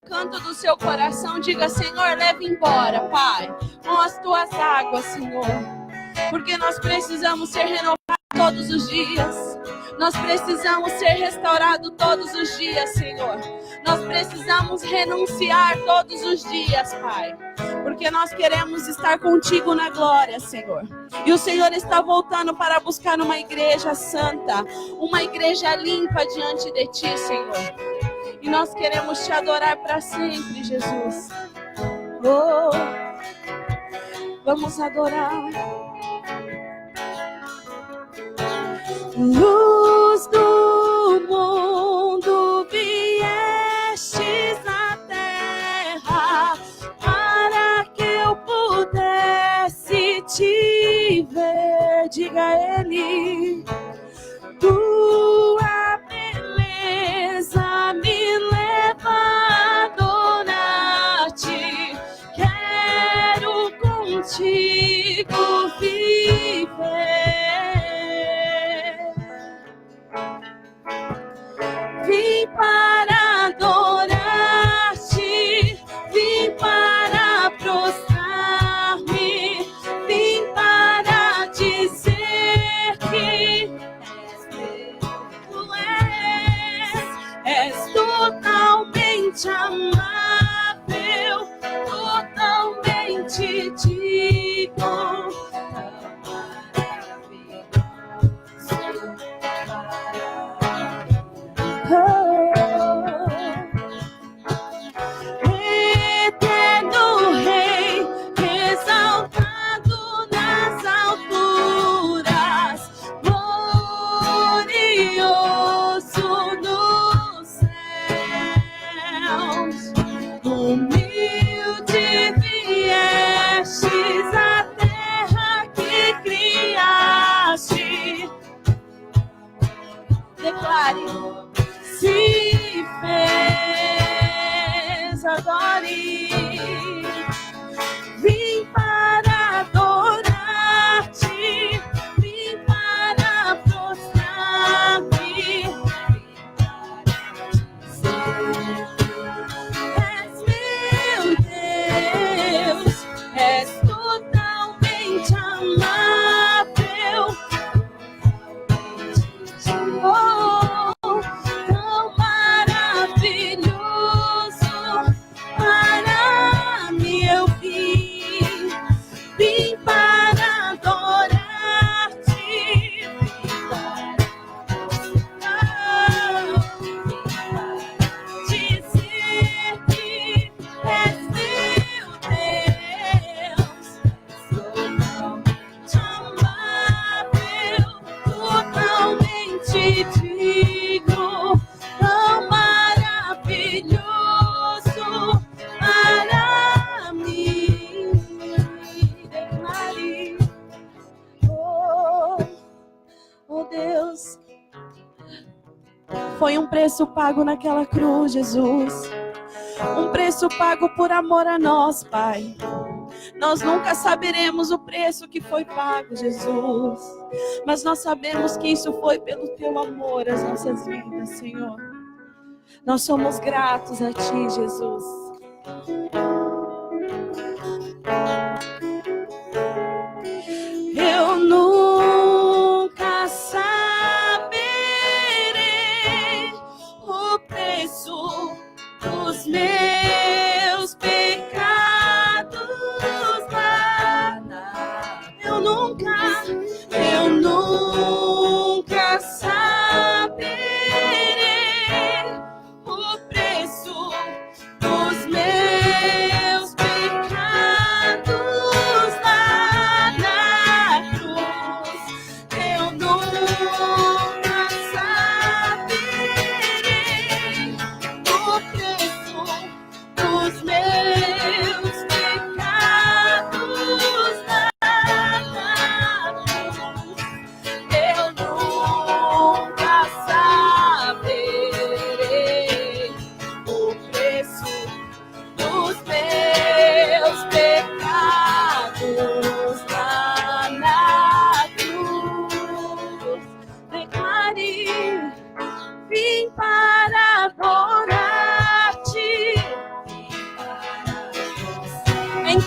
canto do seu coração, diga: Senhor, leve embora, Pai, com as tuas águas, Senhor. Porque nós precisamos ser renovados todos os dias. Nós precisamos ser restaurados todos os dias, Senhor. Nós precisamos renunciar todos os dias, Pai. Porque nós queremos estar contigo na glória, Senhor. E o Senhor está voltando para buscar uma igreja santa, uma igreja limpa diante de ti, Senhor. E nós queremos te adorar para sempre, Jesus. Oh, vamos adorar. Luz do mundo, viestes na terra para que eu pudesse te ver. Diga a Ele: tua beleza me leva a adorar-te. Quero contigo viver. Vim para adorar-te, vim para prostrar-me, vim para dizer que tu és totalmente amável, totalmente digno. Eterno Rei, exaltado nas alturas, glorioso nos céus, humilde viestes à terra que criaste. Declare: se fez, adore. Vim para adorar-te, vim para prostrar-me, és meu Deus, és totalmente amável. Oh, tão maravilhoso para mim eu vim. Vim para adorar-te, dizer que és meu Deus, totalmente amável, totalmente digno, tão maravilhoso para mim. Declare: oh Deus, foi um preço pago naquela cruz, Jesus. Um preço pago por amor a nós, Pai. Nós nunca saberemos o preço que foi pago, Jesus. Mas nós sabemos que isso foi pelo teu amor às nossas vidas, Senhor. Nós somos gratos a ti, Jesus. Eu nunca saberei o preço dos meus pecados. Eu nunca saberei o preço dos meus pecados lá na cruz. Eu nunca saberei o preço dos meus pecados lá na cruz. Eu nunca saberei o preço dos meus pecados lá na cruz. Declare: vim para adorar-te,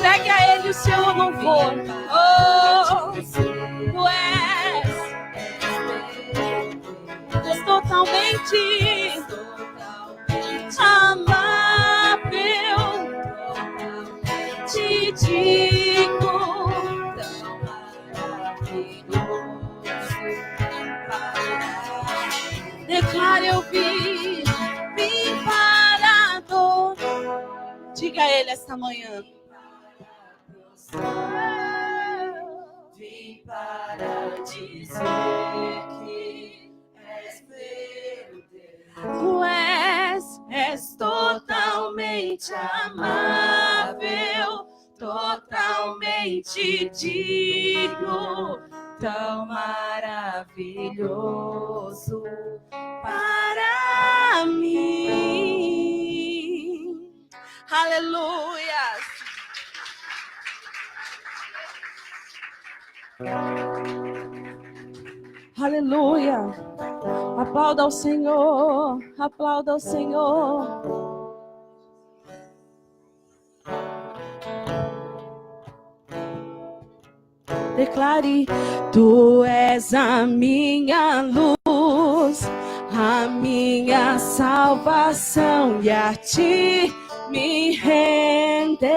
Entregue a Ele o seu louvor. Oh, tu és totalmente amável. Te digo, declare eu vim para adorar. Diga a Ele esta manhã. Vim para dizer que és meu Deus. Tu és totalmente amável, totalmente digno, tão maravilhoso para mim. Aleluia. Aleluia. Aplauda ao Senhor. Aplauda ao Senhor. Declare: tu és a minha luz, a minha salvação, e a ti me renderei.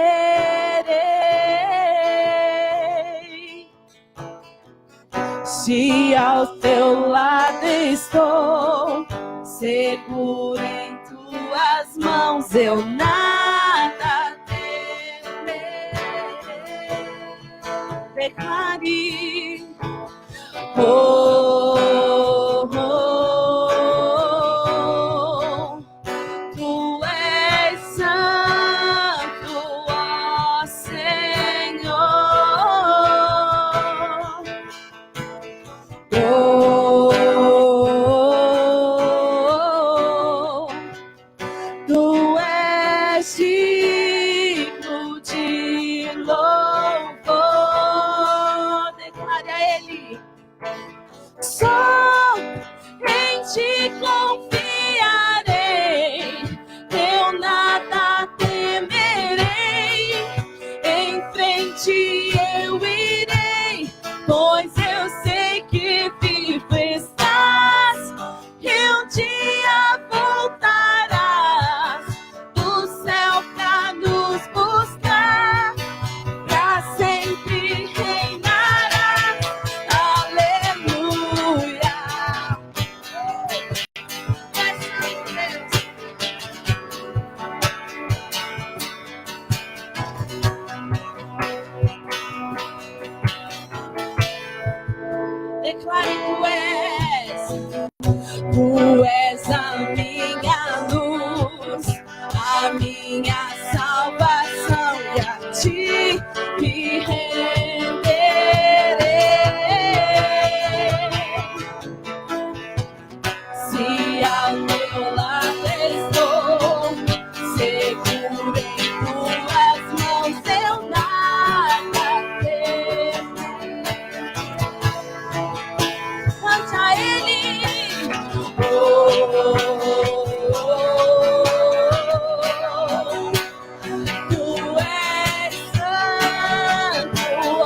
Se ao teu lado estou, seguro em tuas mãos, eu nada temerei. Declare: oh, oh, oh, tu és santo, ó Senhor. Oh, oh, oh, tu és digno de louvor. Declare a Ele: só em ti confiarei, eu nada temerei, em frente eu irei, pois eu sei que vivo estás, e um dia voltarás do céu pra nos buscar, pra sempre reinarás. Aleluia. Declare: tu és a minha luz, a minha salvação, e a ti me renderei. Se ao teu lado estou, seguro em tuas mãos, eu nada temerei. Cante a Ele. Oh, oh, oh, oh. Tu és santo, ó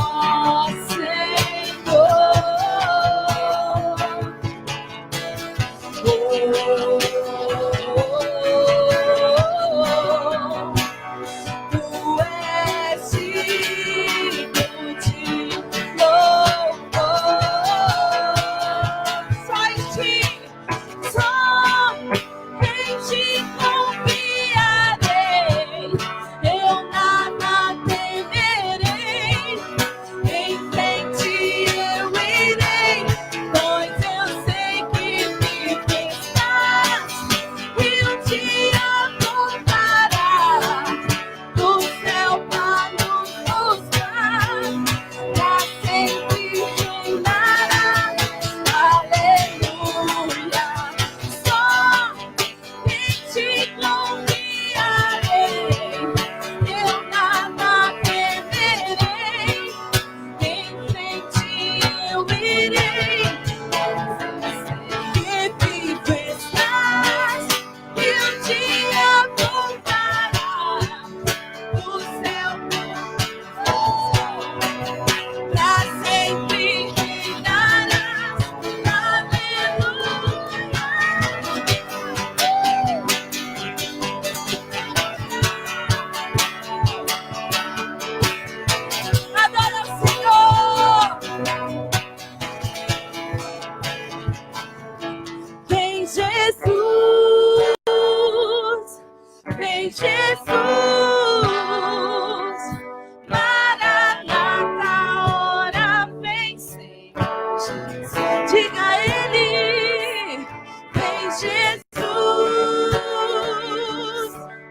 Maranata, ora vem, Senhor Jesus. Diga a Ele, vem Jesus,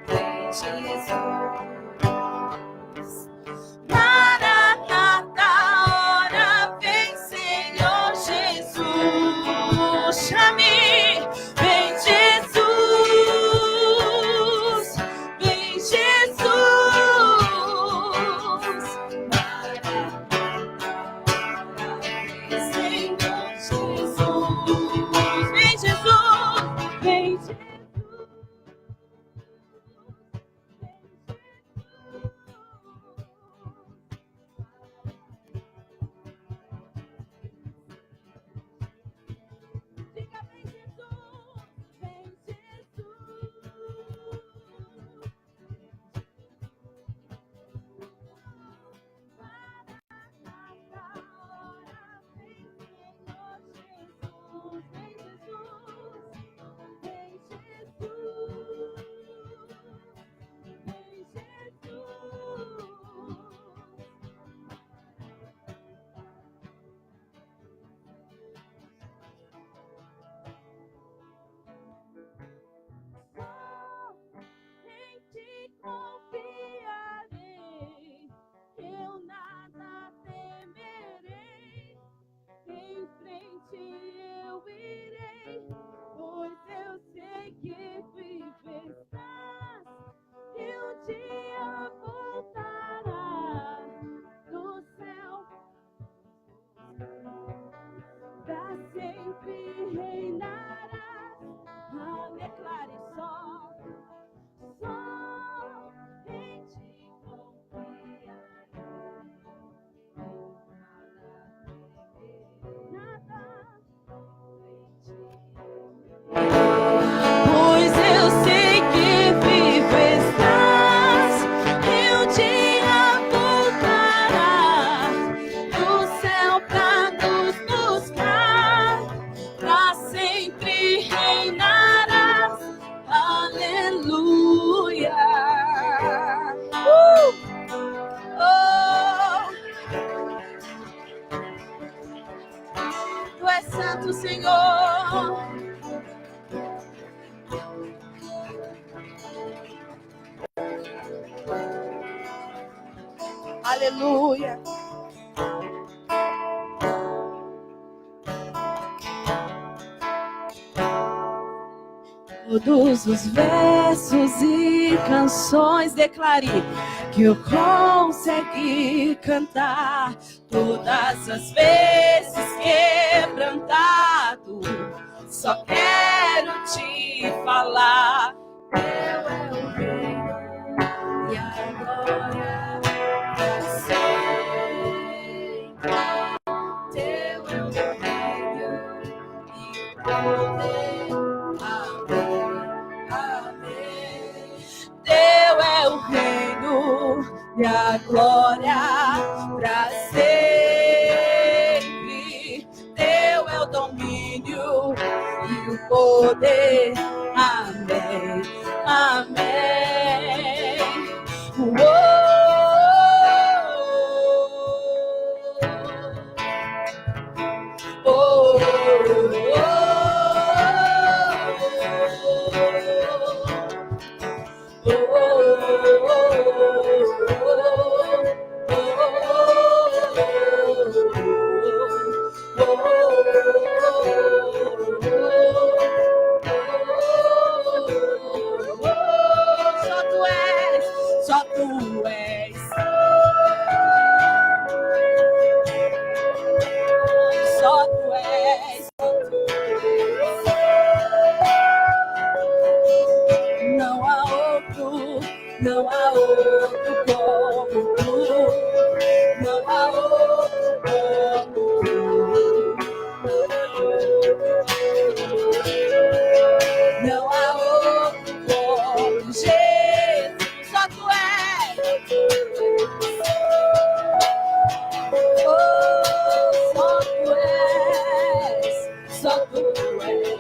vem Jesus. Maranata, ora vem, Senhor Jesus. Chame, vem Jesus, vem Jesus. Senhor Jesus, vem Jesus, vem Jesus. Diga, vem Jesus, vem Jesus. Maranata, ora vem, Senhor Jesus, vem Jesus, vem Jesus, vem Só em ti confiarei, eu nada temerei. Em frente eu irei, pois eu sei que viver estás, e um dia voltará do céu, pra sempre reinarás. Declare só em ti confiarei, nada em ti. Pois eu sei que vivo estás, e um dia voltarás do céu pra nos buscar, pra sempre reinarás. Aleluia. Oh, tu és santo, Senhor. Aleluia. Todos os versos e canções declare que eu consegui cantar. Todas as vezes quebrantado, só quero te falar. Teu é o reino e a glória pra sempre. Teu é o reino e o poder. Teu é o reino e a glória pra sempre. Teu é o domínio e o poder. Amém, amém. Só tu és. Só tu és. Não há outro como tu. Não há outro como tu. Não há outro como Jesus. Só tu és. Oh, só tu és. Só tu és.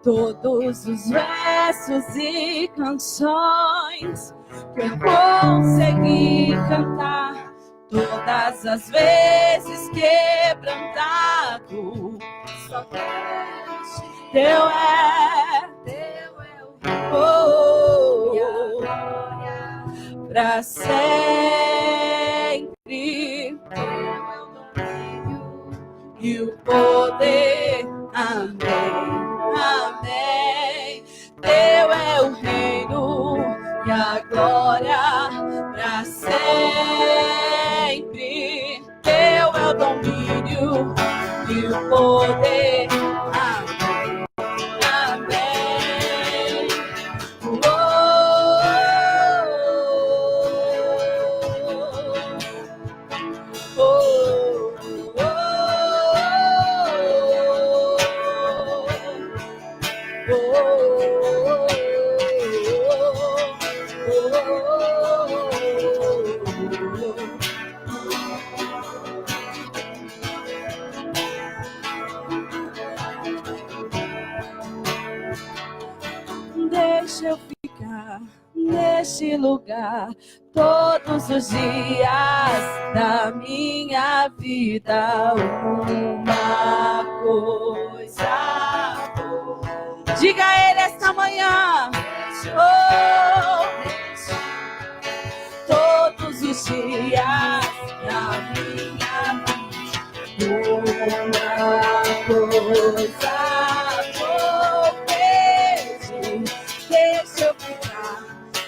todos os versos e canções que eu consegui cantar, todas as vezes quebrantado, só teu é o pra sempre, e o poder, amém, amém. Teu é o reino e a glória pra sempre. Teu é o domínio e o poder, amém, amém. Deixa eu ficar neste lugar todos os dias da minha vida. Uma coisa boa. Diga a Ele esta manhã. Oh, todos os dias da minha vida. Uma coisa boa. Deixa eu ficar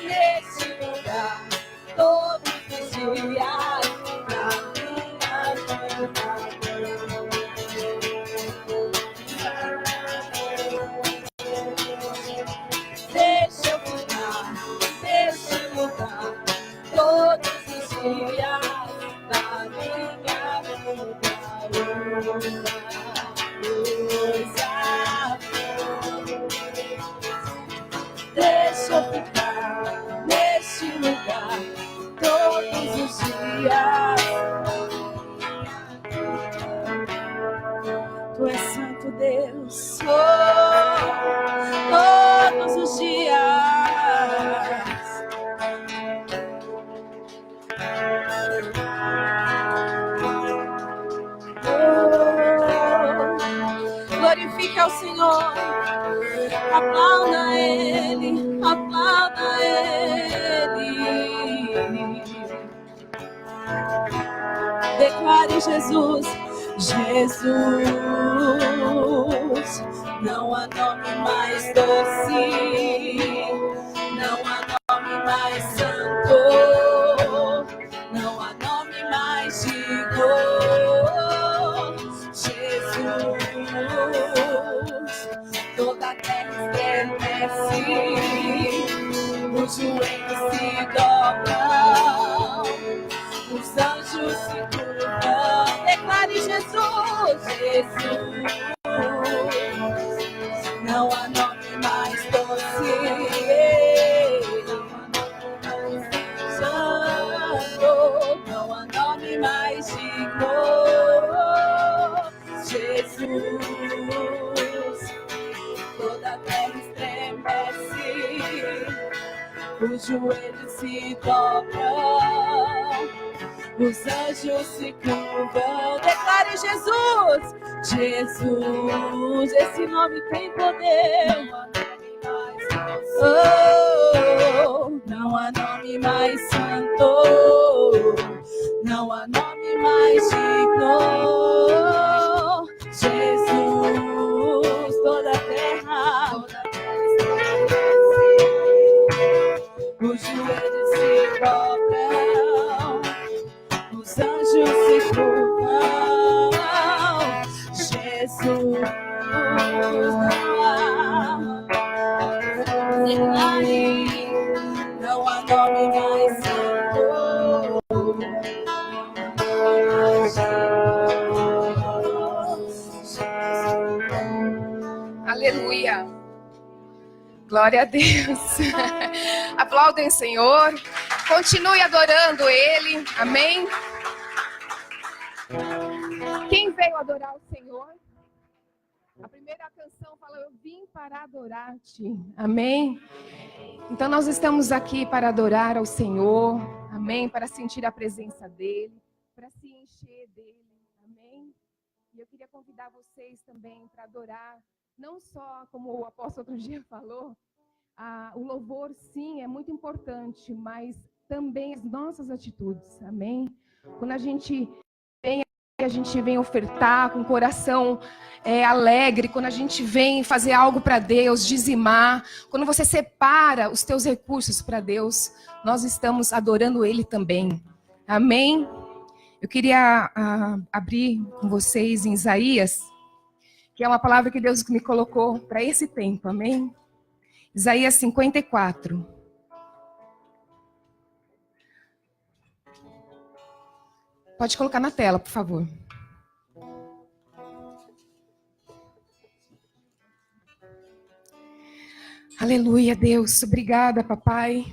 nesse lugar todos os dias da minha vida. Deixa eu ficar nesse lugar todos os dias da minha vida. Deixa eu ficar neste lugar todos os dias. Tu és santo, Deus, todos os dias. Glorifique ao Senhor. Aplauda Ele, aplauda Ele. Declare Jesus, Jesus. Não há nome mais doce, não há nome mais santo, não há nome mais digno. Jesus, toda a terra estremece, os joelhos se dobram, os anjos se curvam. Declare Jesus, Jesus. Não há nome mais doce, santo, não há nome mais digno. Jesus, toda a terra estremece, os joelhos se dobram, os anjos se curvam. Declare Jesus, Jesus, esse nome tem poder. Oh, não há nome mais santo, não há nome mais digno. Jesus, toda a terra, os joelhos se dobram, os anjos se curvam. Jesus, não há nome mais santo. Aleluia. Glória a Deus. Aplaudem o Senhor. Continue adorando Ele. Amém. Quem veio adorar o Senhor? A primeira primeira canção fala, eu vim para adorar-te. Amém? Então nós estamos aqui para adorar ao Senhor. Amém? Para sentir a presença dEle, para se encher dEle. Amém? E eu queria convidar vocês também para adorar, não só como o apóstolo outro dia falou, o louvor sim é muito importante, mas também as nossas atitudes. Amém? Quando a gente vem ofertar com o coração alegre, quando a gente vem fazer algo para Deus, dizimar, quando você separa os teus recursos para Deus, nós estamos adorando Ele também. Amém? Eu queria abrir com vocês em Isaías, que é uma palavra que Deus me colocou para esse tempo. Amém? Isaías 54. Pode colocar na tela, por favor. Aleluia, Deus. Obrigada, papai.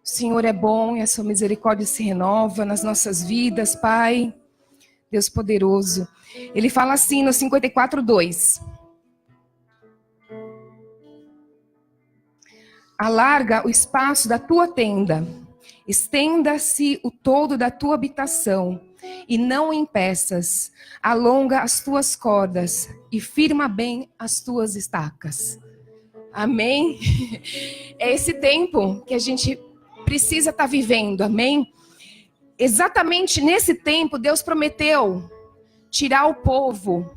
O Senhor é bom e a sua misericórdia se renova nas nossas vidas, Pai. Deus poderoso. Ele fala assim no 54:2. Alarga o espaço da tua tenda. Estenda-se o todo da tua habitação, e não o impeças. Alonga as tuas cordas, e firma bem as tuas estacas. Amém? É esse tempo que a gente precisa estar vivendo, amém? Exatamente nesse tempo, Deus prometeu tirar o povo,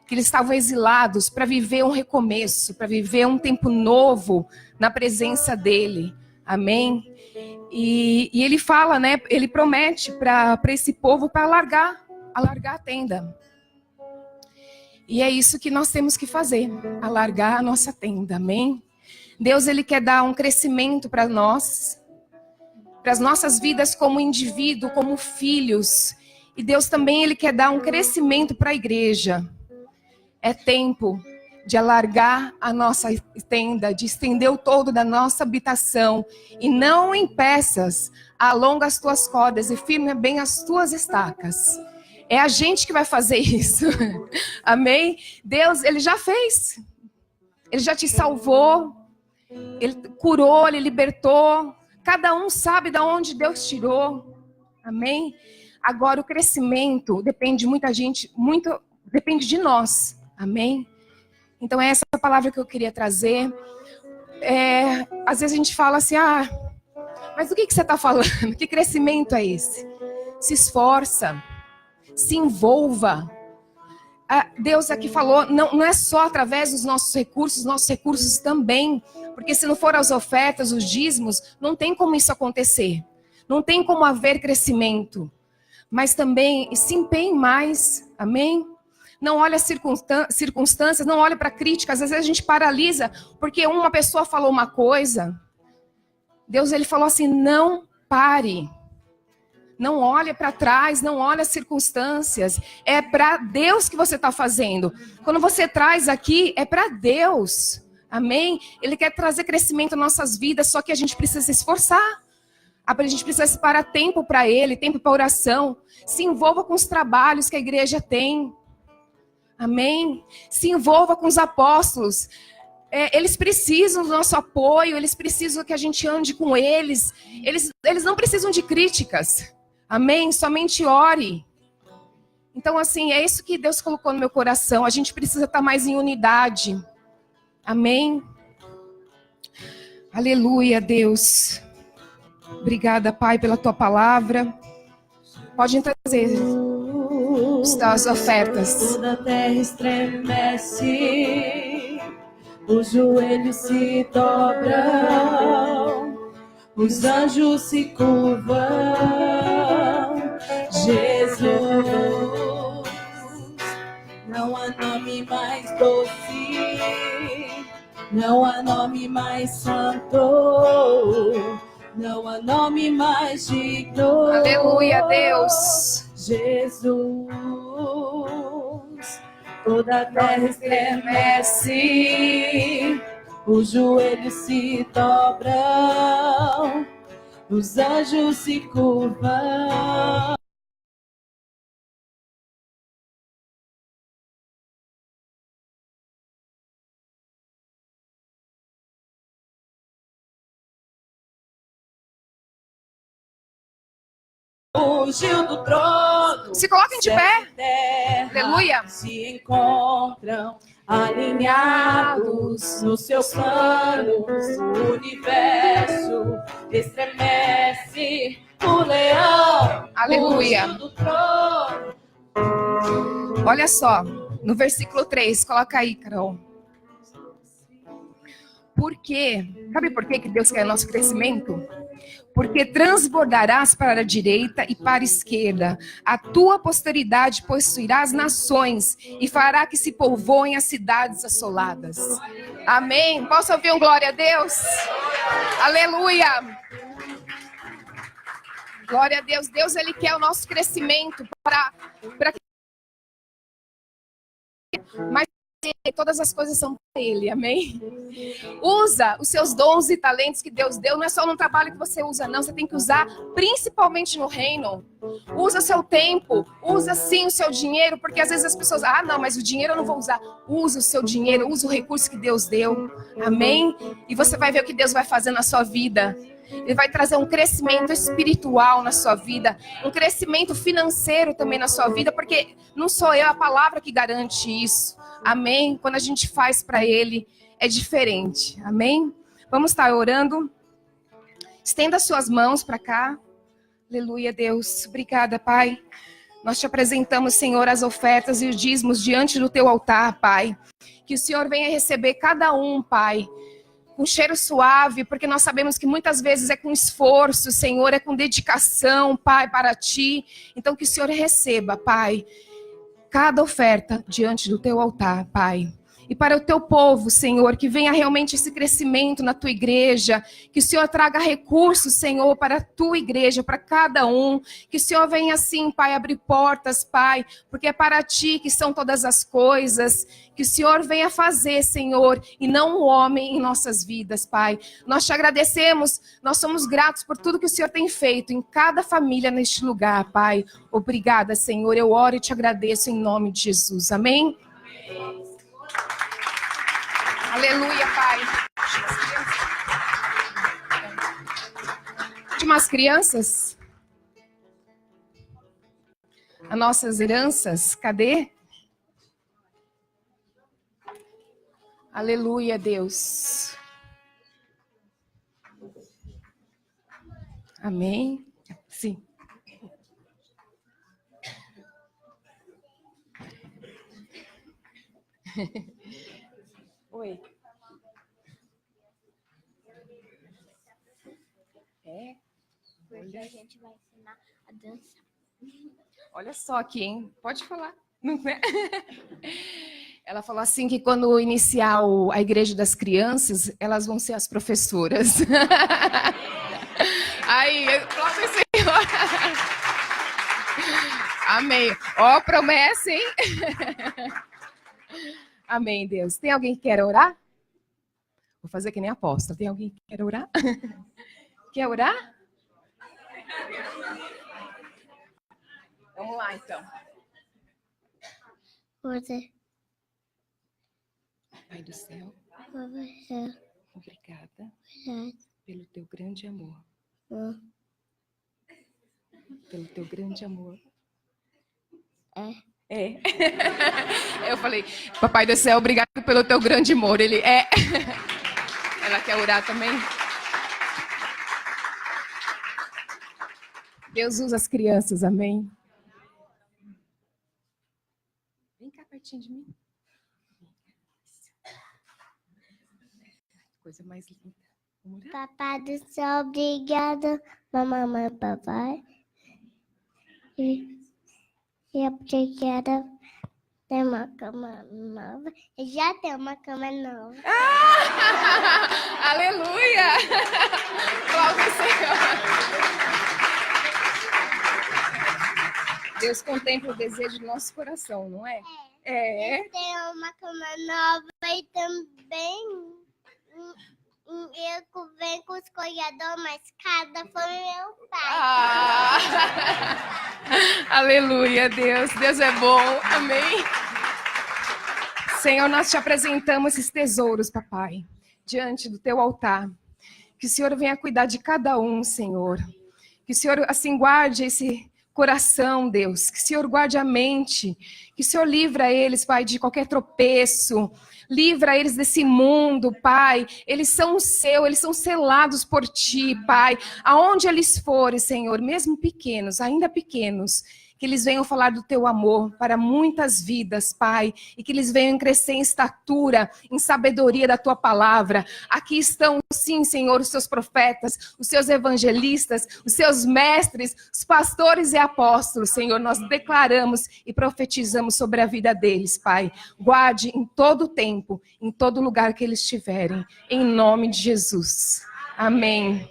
que eles estavam exilados, para viver um recomeço, para viver um tempo novo na presença dEle. Amém? E ele fala, né? Ele promete para esse povo para alargar a tenda. E é isso que nós temos que fazer, alargar a nossa tenda, amém? Deus, Ele quer dar um crescimento para nós, para as nossas vidas como indivíduo, como filhos. E Deus também, Ele quer dar um crescimento para a igreja. É tempo de alargar a nossa tenda, de estender o todo da nossa habitação. E não em peças, alonga as tuas cordas e firme bem as tuas estacas. É a gente que vai fazer isso. Amém? Deus, Ele já fez. Ele já te salvou. Ele curou, Ele libertou. Cada um sabe de onde Deus tirou. Amém? Agora o crescimento depende depende de nós. Amém? Então é essa palavra que eu queria trazer. Às vezes a gente fala assim, mas do que você está falando? Que crescimento é esse? Se esforça, se envolva. Deus aqui falou, não é só através dos nossos recursos também, porque se não for as ofertas, os dízimos, não tem como isso acontecer, não tem como haver crescimento, mas também se empenhe mais, amém? Não olhe as circunstâncias, não olhe para críticas, às vezes a gente paralisa, porque uma pessoa falou uma coisa, Deus Ele falou assim, não pare. Não olhe para trás, não olhe as circunstâncias. É para Deus que você está fazendo. Quando você traz aqui, é para Deus. Amém? Ele quer trazer crescimento em nossas vidas, só que a gente precisa se esforçar. A gente precisa separar tempo para Ele, tempo para oração. Se envolva com os trabalhos que a igreja tem. Amém? Se envolva com os apóstolos. Eles precisam do nosso apoio, eles precisam que a gente ande com eles. Eles não precisam de críticas. Amém? Somente ore. Então, assim, é isso que Deus colocou no meu coração. A gente precisa estar mais em unidade. Amém? Aleluia, Deus. Obrigada, Pai, pela tua palavra. Pode trazer as ofertas. Toda a terra estremece, os joelhos se dobram, os anjos se curvam. Jesus, não há nome mais doce, não há nome mais santo, não há nome mais digno. Aleluia, Deus. Jesus, toda a terra estremece, os joelhos se dobram, os anjos se curvam. fugiu do trono. Se coloquem de pé. Terra Aleluia. se encontram alinhados nos seus planos. O universo estremece. O leão Aleluia. fugiu do trono. Olha só, no versículo 3, coloca aí, Carol. Por quê? Sabe por quê que Deus quer nosso crescimento? Porque transbordarás para a direita e para a esquerda. A tua posteridade possuirá as nações e fará que se povoem as cidades assoladas. Amém? Posso ouvir um glória a Deus? Aleluia! Glória a Deus. Deus, Ele quer o nosso crescimento para que... Mas todas as coisas são para Ele, amém? Usa os seus dons e talentos que Deus deu, não é só no trabalho que você usa, não. Você tem que usar principalmente no reino. Usa o seu tempo, usa sim o seu dinheiro, porque às vezes as pessoas, não, mas o dinheiro eu não vou usar. Usa o seu dinheiro, usa o recurso que Deus deu, amém? E você vai ver o que Deus vai fazer na sua vida. Ele vai trazer um crescimento espiritual na sua vida, um crescimento financeiro também na sua vida, porque não sou eu, é a palavra que garante isso. Amém? Quando a gente faz para Ele, é diferente. Amém? Vamos estar orando. Estenda suas mãos para cá. Aleluia, Deus. Obrigada, Pai. Nós te apresentamos, Senhor, as ofertas e os dízimos diante do teu altar, Pai. Que o Senhor venha receber cada um, Pai, com cheiro suave, porque nós sabemos que muitas vezes é com esforço, Senhor, é com dedicação, Pai, para Ti. Então que o Senhor receba, Pai, cada oferta diante do Teu altar, Pai. E para o Teu povo, Senhor, que venha realmente esse crescimento na Tua igreja, que o Senhor traga recursos, Senhor, para a Tua igreja, para cada um, que o Senhor venha assim, Pai, abrir portas, Pai, porque é para Ti que são todas as coisas, que o Senhor venha fazer, Senhor, e não o homem em nossas vidas, Pai. Nós Te agradecemos, nós somos gratos por tudo que o Senhor tem feito em cada família neste lugar, Pai. Obrigada, Senhor, eu oro e Te agradeço em nome de Jesus, amém? Aleluia, Pai. Últimas crianças. As nossas heranças, cadê? Aleluia, Deus. Amém. Sim. Oi. Porque a gente vai ensinar a dança. Olha só aqui, hein? Pode falar. Não é? Ela falou assim que quando iniciar a igreja das crianças, elas vão ser as professoras. Aí, aplauda o Senhor. Amém. Ó, promessa, hein? Amém, Deus. Tem alguém que quer orar? Vou fazer que nem apóstolo. Tem alguém que quer orar? Quer orar? Vamos lá, então. Você. Pai do céu, Você. obrigada pelo teu grande amor. Pelo teu grande amor. É. Eu falei, Papai do céu, obrigado pelo teu grande amor. Ele é. Ela quer orar também? Deus usa as crianças, amém? Vem cá pertinho de mim. Coisa mais linda. Vamos orar? Papai do céu, obrigada. Mamãe, papai. E obrigada. Tem uma cama nova. Eu já tenho uma cama nova. Aleluia! Glória ao Senhor. Deus contempla o desejo do nosso coração, não é? É. Eu tenho uma cama nova e também eu venho com o escorregador, mas cada foi meu pai. Aleluia, Deus. Deus é bom. Amém. Senhor, nós te apresentamos esses tesouros, papai, diante do teu altar. Que o Senhor venha cuidar de cada um, Senhor. Que o Senhor, assim, guarde esse coração, Deus. Que o Senhor guarde a mente. Que o Senhor livra eles, Pai, de qualquer tropeço. Livra eles desse mundo, Pai. Eles são o seu, eles são selados por Ti, Pai. Aonde eles forem, Senhor, mesmo pequenos, ainda pequenos, que eles venham falar do Teu amor para muitas vidas, Pai, e que eles venham crescer em estatura, em sabedoria da Tua palavra. Aqui estão, sim, Senhor, os Seus profetas, os Seus evangelistas, os Seus mestres, os pastores e apóstolos, Senhor. Nós declaramos e profetizamos sobre a vida deles, Pai. Guarde em todo tempo, em todo lugar que eles estiverem, em nome de Jesus. Amém.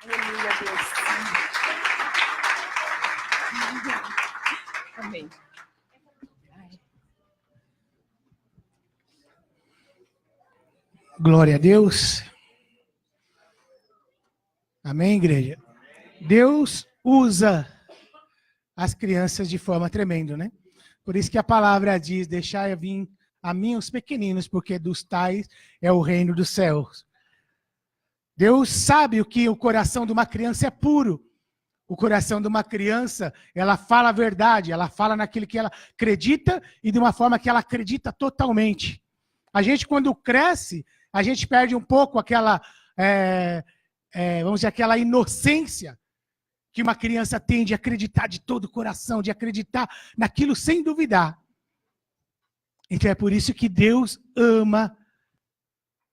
Aleluia, Deus. Amém. Glória a Deus. Amém, igreja? Deus usa as crianças de forma tremenda, né? Por isso que a palavra diz, deixai vir a mim os pequeninos, porque dos tais é o reino dos céus. Deus sabe o que o coração de uma criança é puro. O coração de uma criança, ela fala a verdade, ela fala naquilo que ela acredita e de uma forma que ela acredita totalmente. A gente, quando cresce, a gente perde um pouco aquela, vamos dizer, aquela inocência que uma criança tem de acreditar de todo o coração, de acreditar naquilo sem duvidar. Então é por isso que Deus ama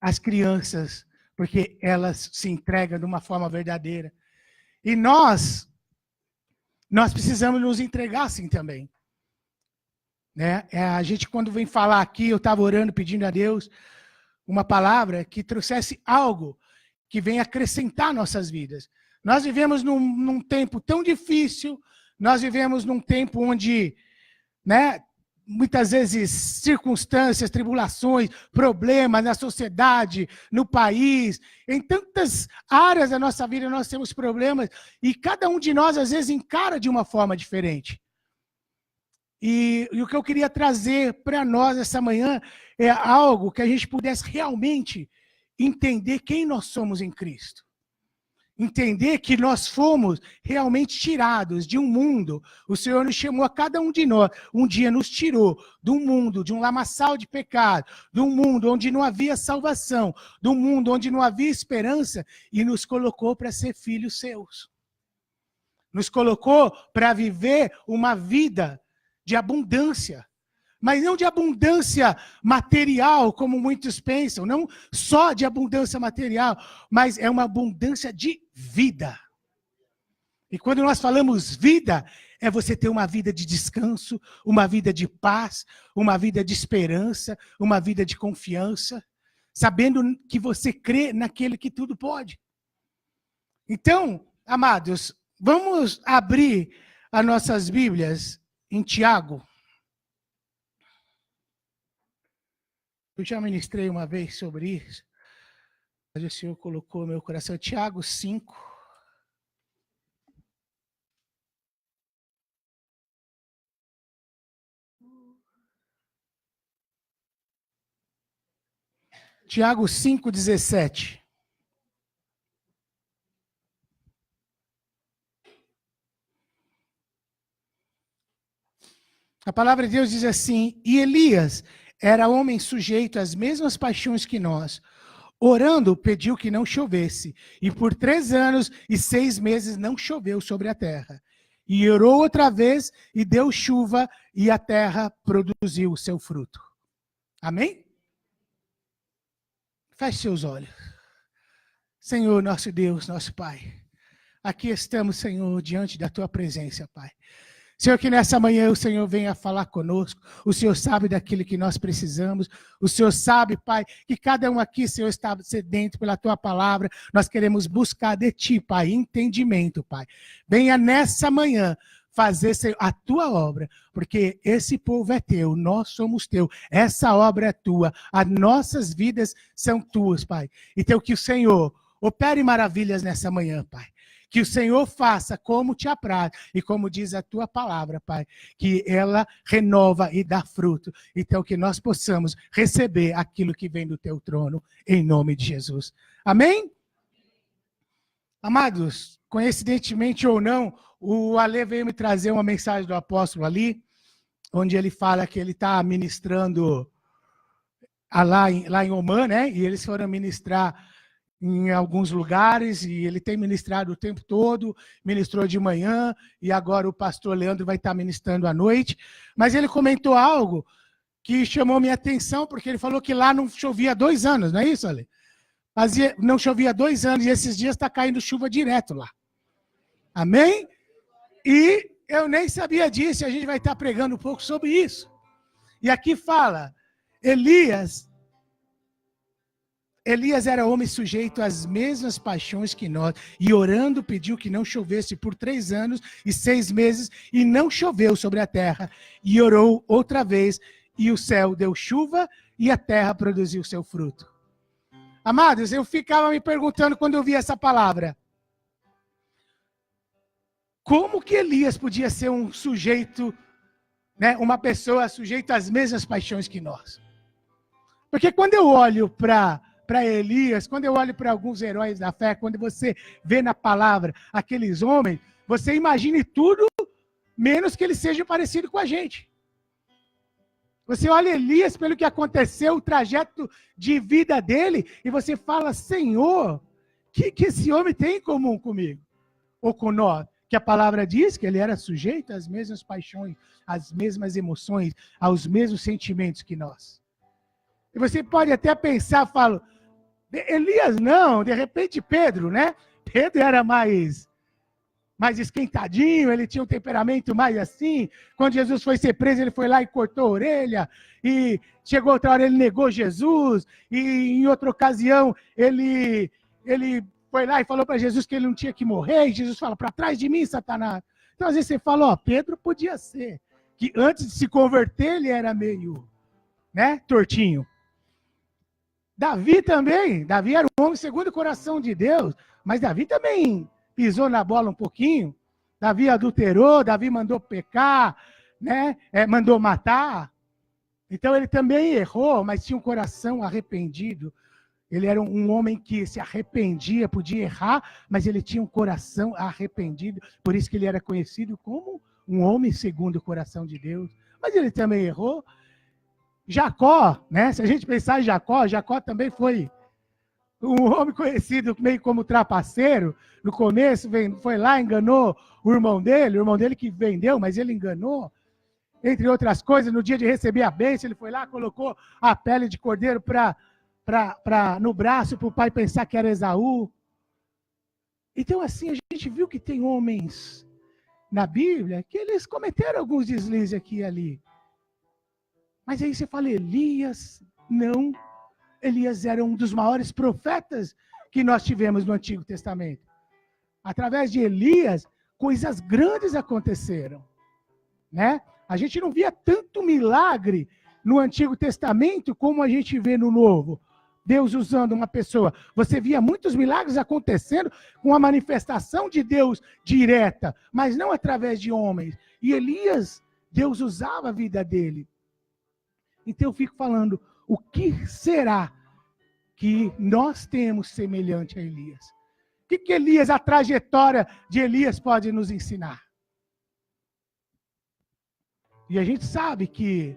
as crianças, porque elas se entregam de uma forma verdadeira. E nós precisamos nos entregar assim também. Né? A gente, quando vem falar aqui, eu estava orando, pedindo a Deus uma palavra que trouxesse algo que venha acrescentar nossas vidas. Nós vivemos num tempo tão difícil, nós vivemos num tempo onde, né, muitas vezes circunstâncias, tribulações, problemas na sociedade, no país, em tantas áreas da nossa vida nós temos problemas e cada um de nós às vezes encara de uma forma diferente. E o que eu queria trazer para nós essa manhã é algo que a gente pudesse realmente entender quem nós somos em Cristo. Entender que nós fomos realmente tirados de um mundo. O Senhor nos chamou a cada um de nós. Um dia nos tirou de um mundo, de um lamaçal de pecado, de um mundo onde não havia salvação, de um mundo onde não havia esperança, e nos colocou para ser filhos seus. Nos colocou para viver uma vida de abundância. Mas não de abundância material, como muitos pensam, não só de abundância material, mas é uma abundância de vida. E quando nós falamos vida, é você ter uma vida de descanso, uma vida de paz, uma vida de esperança, uma vida de confiança, sabendo que você crê naquele que tudo pode. Então, amados, vamos abrir as nossas Bíblias em Tiago. Eu já ministrei uma vez sobre isso, mas o Senhor colocou no meu coração. Tiago 5. Tiago 5,17. A palavra de Deus diz assim: e Elias era homem sujeito às mesmas paixões que nós. Orando, pediu que não chovesse. E por 3 anos e 6 meses não choveu sobre a terra. E orou outra vez e deu chuva e a terra produziu o seu fruto. Amém? Feche seus olhos. Senhor, nosso Deus, nosso Pai. Aqui estamos, Senhor, diante da Tua presença, Pai. Senhor, que nessa manhã o Senhor venha falar conosco. O Senhor sabe daquilo que nós precisamos. O Senhor sabe, Pai, que cada um aqui, Senhor, está sedento pela Tua palavra. Nós queremos buscar de Ti, Pai, entendimento, Pai. Venha nessa manhã fazer, Senhor, a Tua obra, porque esse povo é Teu, nós somos Teu. Essa obra é Tua, as nossas vidas são Tuas, Pai. Então que o Senhor opere maravilhas nessa manhã, Pai. Que o Senhor faça como te apraz e como diz a tua palavra, Pai, que ela renova e dá fruto. Então que nós possamos receber aquilo que vem do teu trono, em nome de Jesus. Amém? Amados, coincidentemente ou não, o Ale veio me trazer uma mensagem do apóstolo ali, onde ele fala que ele está ministrando lá em Omã, né? E eles foram ministrar em alguns lugares, e ele tem ministrado o tempo todo, ministrou de manhã, e agora o pastor Leandro vai estar ministrando à noite. Mas ele comentou algo que chamou minha atenção, porque ele falou que lá não chovia há 2 anos, não é isso, Ale? Não chovia há 2 anos, e esses dias está caindo chuva direto lá. Amém? E eu nem sabia disso, e a gente vai estar pregando um pouco sobre isso. E aqui fala, Elias era homem sujeito às mesmas paixões que nós, e orando pediu que não chovesse por 3 anos e 6 meses, e não choveu sobre a terra. E orou outra vez, e o céu deu chuva, e a terra produziu seu fruto. Amados, eu ficava me perguntando quando eu vi essa palavra, como que Elias podia ser um sujeito, né, uma pessoa sujeita às mesmas paixões que nós? Porque quando eu olho para Elias, quando eu olho para alguns heróis da fé, quando você vê na palavra aqueles homens, você imagine tudo menos que eles sejam parecidos com a gente. Você olha Elias pelo que aconteceu, o trajeto de vida dele, e você fala, Senhor, o que esse homem tem em comum comigo? Ou com nós? Que a palavra diz que ele era sujeito às mesmas paixões, às mesmas emoções, aos mesmos sentimentos que nós. E você pode até pensar, falo, Elias não, de repente Pedro, né? Pedro era mais esquentadinho, ele tinha um temperamento mais assim. Quando Jesus foi ser preso, ele foi lá e cortou a orelha. E chegou outra hora, ele negou Jesus. E em outra ocasião, ele foi lá e falou para Jesus que ele não tinha que morrer. E Jesus fala, para trás de mim, Satanás. Então, às vezes você fala, ó, Pedro podia ser. Que antes de se converter, ele era meio, né, tortinho. Davi também. Davi era um homem segundo o coração de Deus. Mas Davi também pisou na bola um pouquinho. Davi adulterou, Davi mandou pecar, né? Mandou matar. Então ele também errou, mas tinha um coração arrependido. Ele era um homem que se arrependia, podia errar, mas ele tinha um coração arrependido. Por isso que ele era conhecido como um homem segundo o coração de Deus. Mas ele também errou. Jacó, né? Se a gente pensar em Jacó também foi um homem conhecido meio como trapaceiro. No começo foi lá, enganou o irmão dele que vendeu, mas ele enganou. Entre outras coisas, no dia de receber a bênção, ele foi lá, colocou a pele de cordeiro no braço para o pai pensar que era Esaú. Então, assim, a gente viu que tem homens na Bíblia que eles cometeram alguns deslizes aqui e ali. Mas aí você fala, Elias, não. Elias era um dos maiores profetas que nós tivemos no Antigo Testamento. Através de Elias, coisas grandes aconteceram, né? A gente não via tanto milagre no Antigo Testamento como a gente vê no Novo. Deus usando uma pessoa. Você via muitos milagres acontecendo com a manifestação de Deus direta, mas não através de homens. E Elias, Deus usava a vida dele. Então eu fico falando, o que será que nós temos semelhante a Elias? O que Elias, a trajetória de Elias pode nos ensinar? E a gente sabe que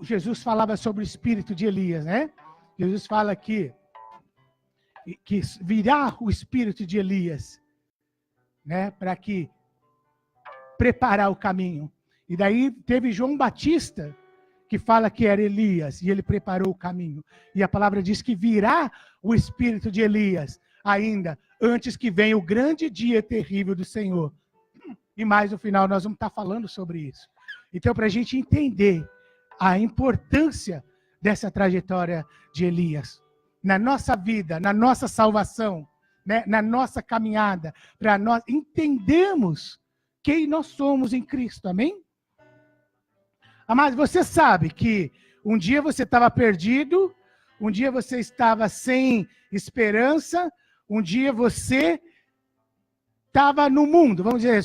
Jesus falava sobre o espírito de Elias, né? Jesus fala que virá o espírito de Elias, né? Para que preparar o caminho. E daí teve João Batista, que fala que era Elias, e ele preparou o caminho. E a palavra diz que virá o espírito de Elias, ainda, antes que venha o grande dia terrível do Senhor. E mais no final nós vamos estar falando sobre isso. Então, para a gente entender a importância dessa trajetória de Elias, na nossa vida, na nossa salvação, né, na nossa caminhada, para nós entendermos quem nós somos em Cristo, amém? Mas você sabe que um dia você estava perdido, um dia você estava sem esperança, um dia você estava no mundo, vamos dizer,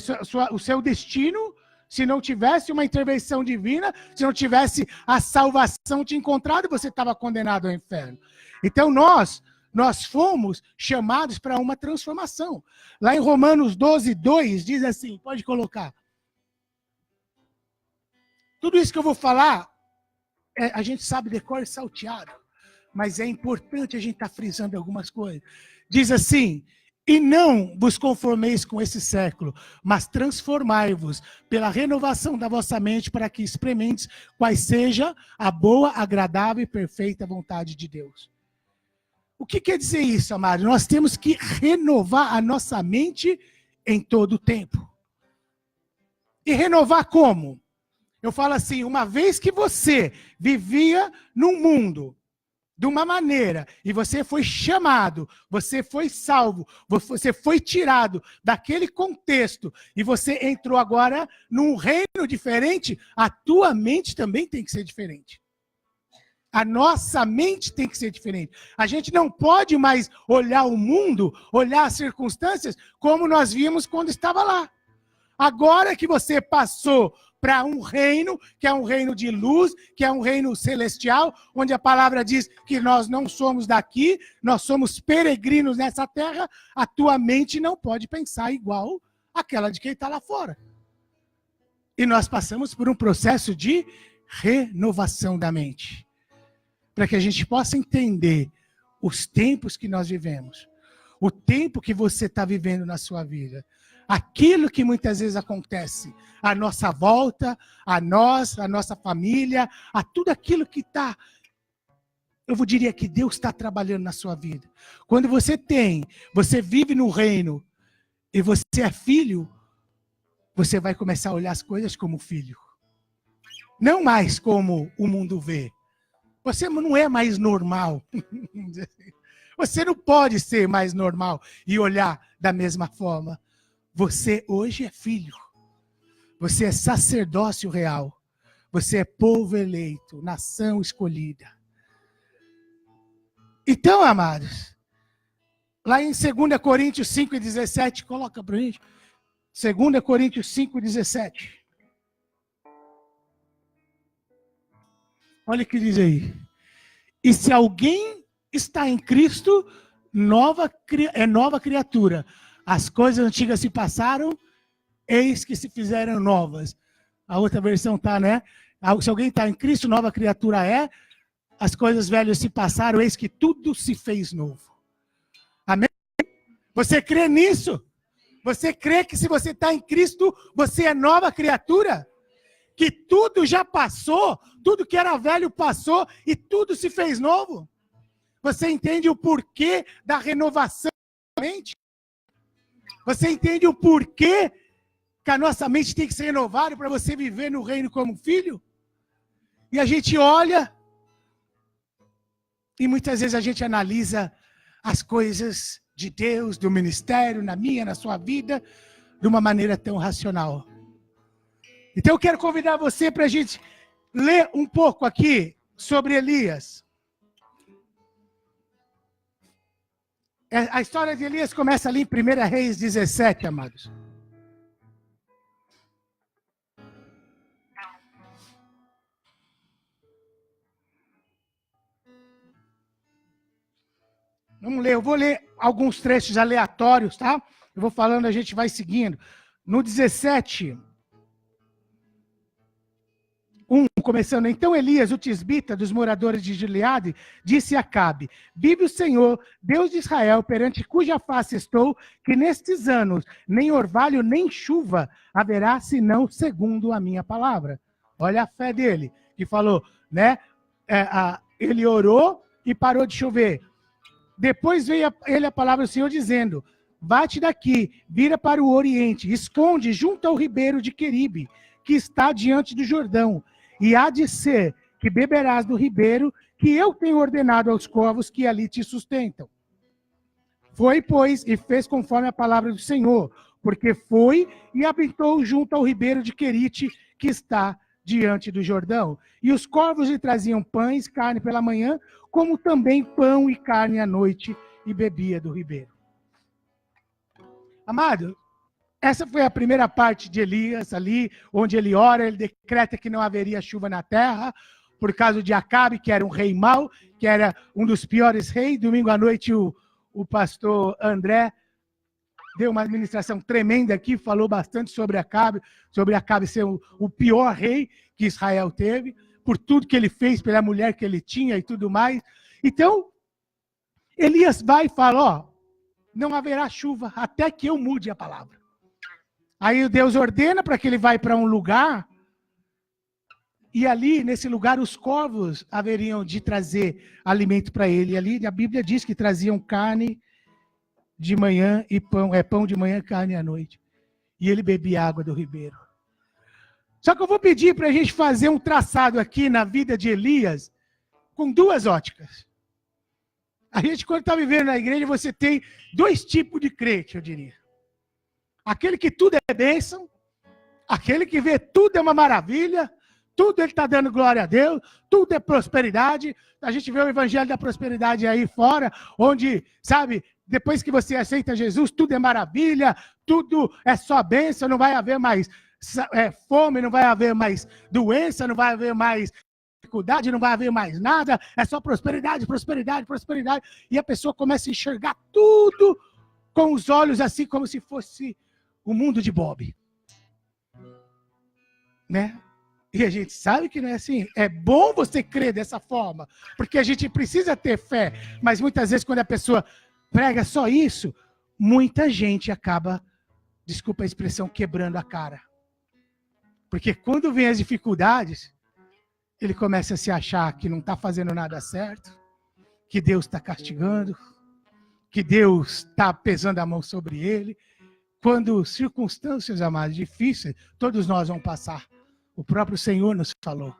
o seu destino, se não tivesse uma intervenção divina, se não tivesse a salvação te encontrado, você estava condenado ao inferno. Então nós Nós fomos chamados para uma transformação. Lá em Romanos 12, 2, diz assim, pode colocar. Tudo isso que eu vou falar, a gente sabe de cor e salteado, mas é importante a gente estar frisando algumas coisas. Diz assim, e não vos conformeis com esse século, mas transformai-vos pela renovação da vossa mente para que experimentes quais seja a boa, agradável e perfeita vontade de Deus. O que quer dizer isso, amado? Nós temos que renovar a nossa mente em todo o tempo. E renovar como? Eu falo assim, uma vez que você vivia num mundo de uma maneira, e você foi chamado, você foi salvo, você foi tirado daquele contexto, e você entrou agora num reino diferente, a tua mente também tem que ser diferente. A nossa mente tem que ser diferente. A gente não pode mais olhar o mundo, olhar as circunstâncias, como nós vimos quando estava lá. Agora que você passou para um reino, que é um reino de luz, que é um reino celestial, onde a palavra diz que nós não somos daqui, nós somos peregrinos nessa terra, a tua mente não pode pensar igual àquela de quem está lá fora. E nós passamos por um processo de renovação da mente, para que a gente possa entender os tempos que nós vivemos, o tempo que você está vivendo na sua vida, aquilo que muitas vezes acontece à nossa volta, a nós, a nossa família, a tudo aquilo que está, eu diria que Deus está trabalhando na sua vida. Quando você vive no reino e você é filho, você vai começar a olhar as coisas como filho, não mais como o mundo vê. Você não é mais normal. Você não pode ser mais normal e olhar da mesma forma. Você hoje é filho. Você é sacerdócio real. Você é povo eleito, nação escolhida. Então, amados, lá em 2 Coríntios 5:17, coloca para a gente. 2 Coríntios 5:17. Olha o que diz aí. E se alguém está em Cristo, é nova criatura. As coisas antigas se passaram, eis que se fizeram novas. A outra versão está, né? Se alguém está em Cristo, nova criatura é. As coisas velhas se passaram, eis que tudo se fez novo. Amém? Você crê nisso? Você crê que se você está em Cristo, você é nova criatura? Que tudo já passou, tudo que era velho passou e tudo se fez novo? Você entende o porquê da renovação da mente? Você entende o porquê que a nossa mente tem que ser renovada para você viver no reino como filho? E a gente olha e muitas vezes a gente analisa as coisas de Deus, do ministério, na minha, na sua vida, de uma maneira tão racional. Então eu quero convidar você para a gente ler um pouco aqui sobre Elias. A história de Elias começa ali em 1 Reis 17, amados. Vamos ler, eu vou ler alguns trechos aleatórios, tá? Eu vou falando, a gente vai seguindo. No 17... começando, então Elias, o tisbita dos moradores de Gileade, disse a Acabe: vive o Senhor, Deus de Israel, perante cuja face estou, que nestes anos nem orvalho nem chuva haverá, senão segundo a minha palavra. Olha a fé dele, que falou, né? Ele orou e parou de chover. Depois veio a palavra do Senhor dizendo: vá-te daqui, vira para o oriente, esconde junto ao ribeiro de Queribe, que está diante do Jordão. E há de ser que beberás do ribeiro que eu tenho ordenado aos corvos que ali te sustentam. Foi, pois, e fez conforme a palavra do Senhor, porque foi e habitou junto ao ribeiro de Querite, que está diante do Jordão. E os corvos lhe traziam pães, carne pela manhã, como também pão e carne à noite, e bebia do ribeiro. Amado, essa foi a primeira parte de Elias, ali, onde ele ora, ele decreta que não haveria chuva na terra, por causa de Acabe, que era um rei mau, que era um dos piores reis. Domingo à noite o pastor André deu uma administração tremenda aqui, falou bastante sobre Acabe ser o pior rei que Israel teve, por tudo que ele fez, pela mulher que ele tinha e tudo mais. Então, Elias vai e fala, ó, não haverá chuva até que eu mude a palavra. Aí Deus ordena para que ele vá para um lugar, e ali, nesse lugar, os corvos haveriam de trazer alimento para ele. E ali a Bíblia diz que traziam carne de manhã e pão de manhã, carne à noite. E ele bebia água do ribeiro. Só que eu vou pedir para a gente fazer um traçado aqui na vida de Elias com duas óticas. A gente, quando está vivendo na igreja, você tem dois tipos de crente, eu diria. Aquele que tudo é bênção, aquele que vê tudo é uma maravilha, tudo ele está dando glória a Deus, tudo é prosperidade. A gente vê o evangelho da prosperidade aí fora, onde, sabe, depois que você aceita Jesus, tudo é maravilha, tudo é só bênção, não vai haver mais fome, não vai haver mais doença, não vai haver mais dificuldade, não vai haver mais nada, é só prosperidade, prosperidade, prosperidade. E a pessoa começa a enxergar tudo com os olhos assim, como se fosse o mundo de Bob. Né? E a gente sabe que não é assim. É bom você crer dessa forma, porque a gente precisa ter fé. Mas muitas vezes, quando a pessoa prega só isso, muita gente acaba, desculpa a expressão, quebrando a cara. Porque quando vem as dificuldades, ele começa a se achar que não está fazendo nada certo, que Deus está castigando, que Deus está pesando a mão sobre ele. Quando circunstâncias, amados, difíceis, todos nós vamos passar. O próprio Senhor nos falou.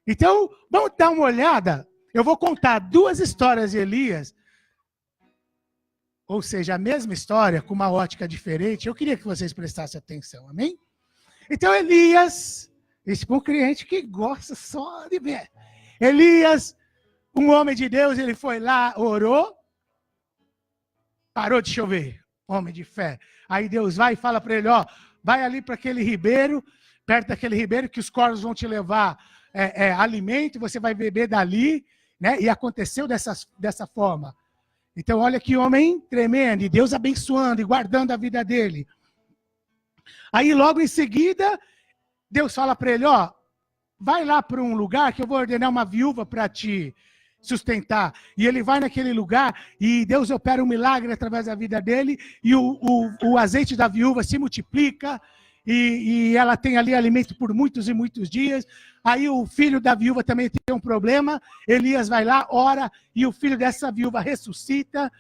Então, vamos dar uma olhada. Eu vou contar duas histórias de Elias, ou seja, a mesma história com uma ótica diferente. Eu queria que vocês prestassem atenção, amém? Então, Elias, esse é um cliente que gosta só de ver. Elias, um homem de Deus, ele foi lá, orou, parou de chover, homem de fé. Aí Deus vai e fala para ele, ó, vai ali para aquele ribeiro, perto daquele ribeiro, que os corvos vão te levar alimento, você vai beber dali, né? E aconteceu dessa forma. Então, olha que homem tremendo, e Deus abençoando e guardando a vida dele. Aí, logo em seguida, Deus fala para ele, ó, vai lá para um lugar que eu vou ordenar uma viúva para te sustentar. E ele vai naquele lugar e Deus opera um milagre através da vida dele, e o azeite da viúva se multiplica, e ela tem ali alimento por muitos e muitos dias. Aí o filho da viúva também tem um problema, Elias vai lá, ora, e o filho dessa viúva ressuscita.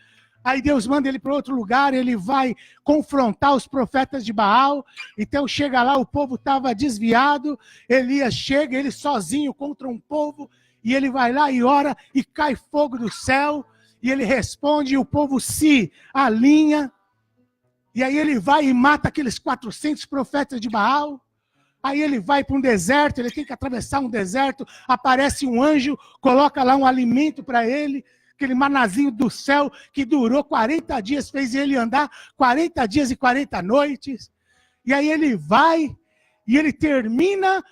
Aí Deus manda ele para outro lugar, ele vai confrontar os profetas de Baal. Então chega lá, o povo estava desviado, Elias chega, ele sozinho contra um povo, e ele vai lá e ora, e cai fogo do céu, e ele responde, e o povo se alinha. E aí ele vai e mata aqueles 400 profetas de Baal. Aí ele vai para um deserto, ele tem que atravessar um deserto, aparece um anjo, coloca lá um alimento para ele, aquele manazinho do céu que durou 40 dias, fez ele andar 40 dias e 40 noites. E aí ele vai e ele termina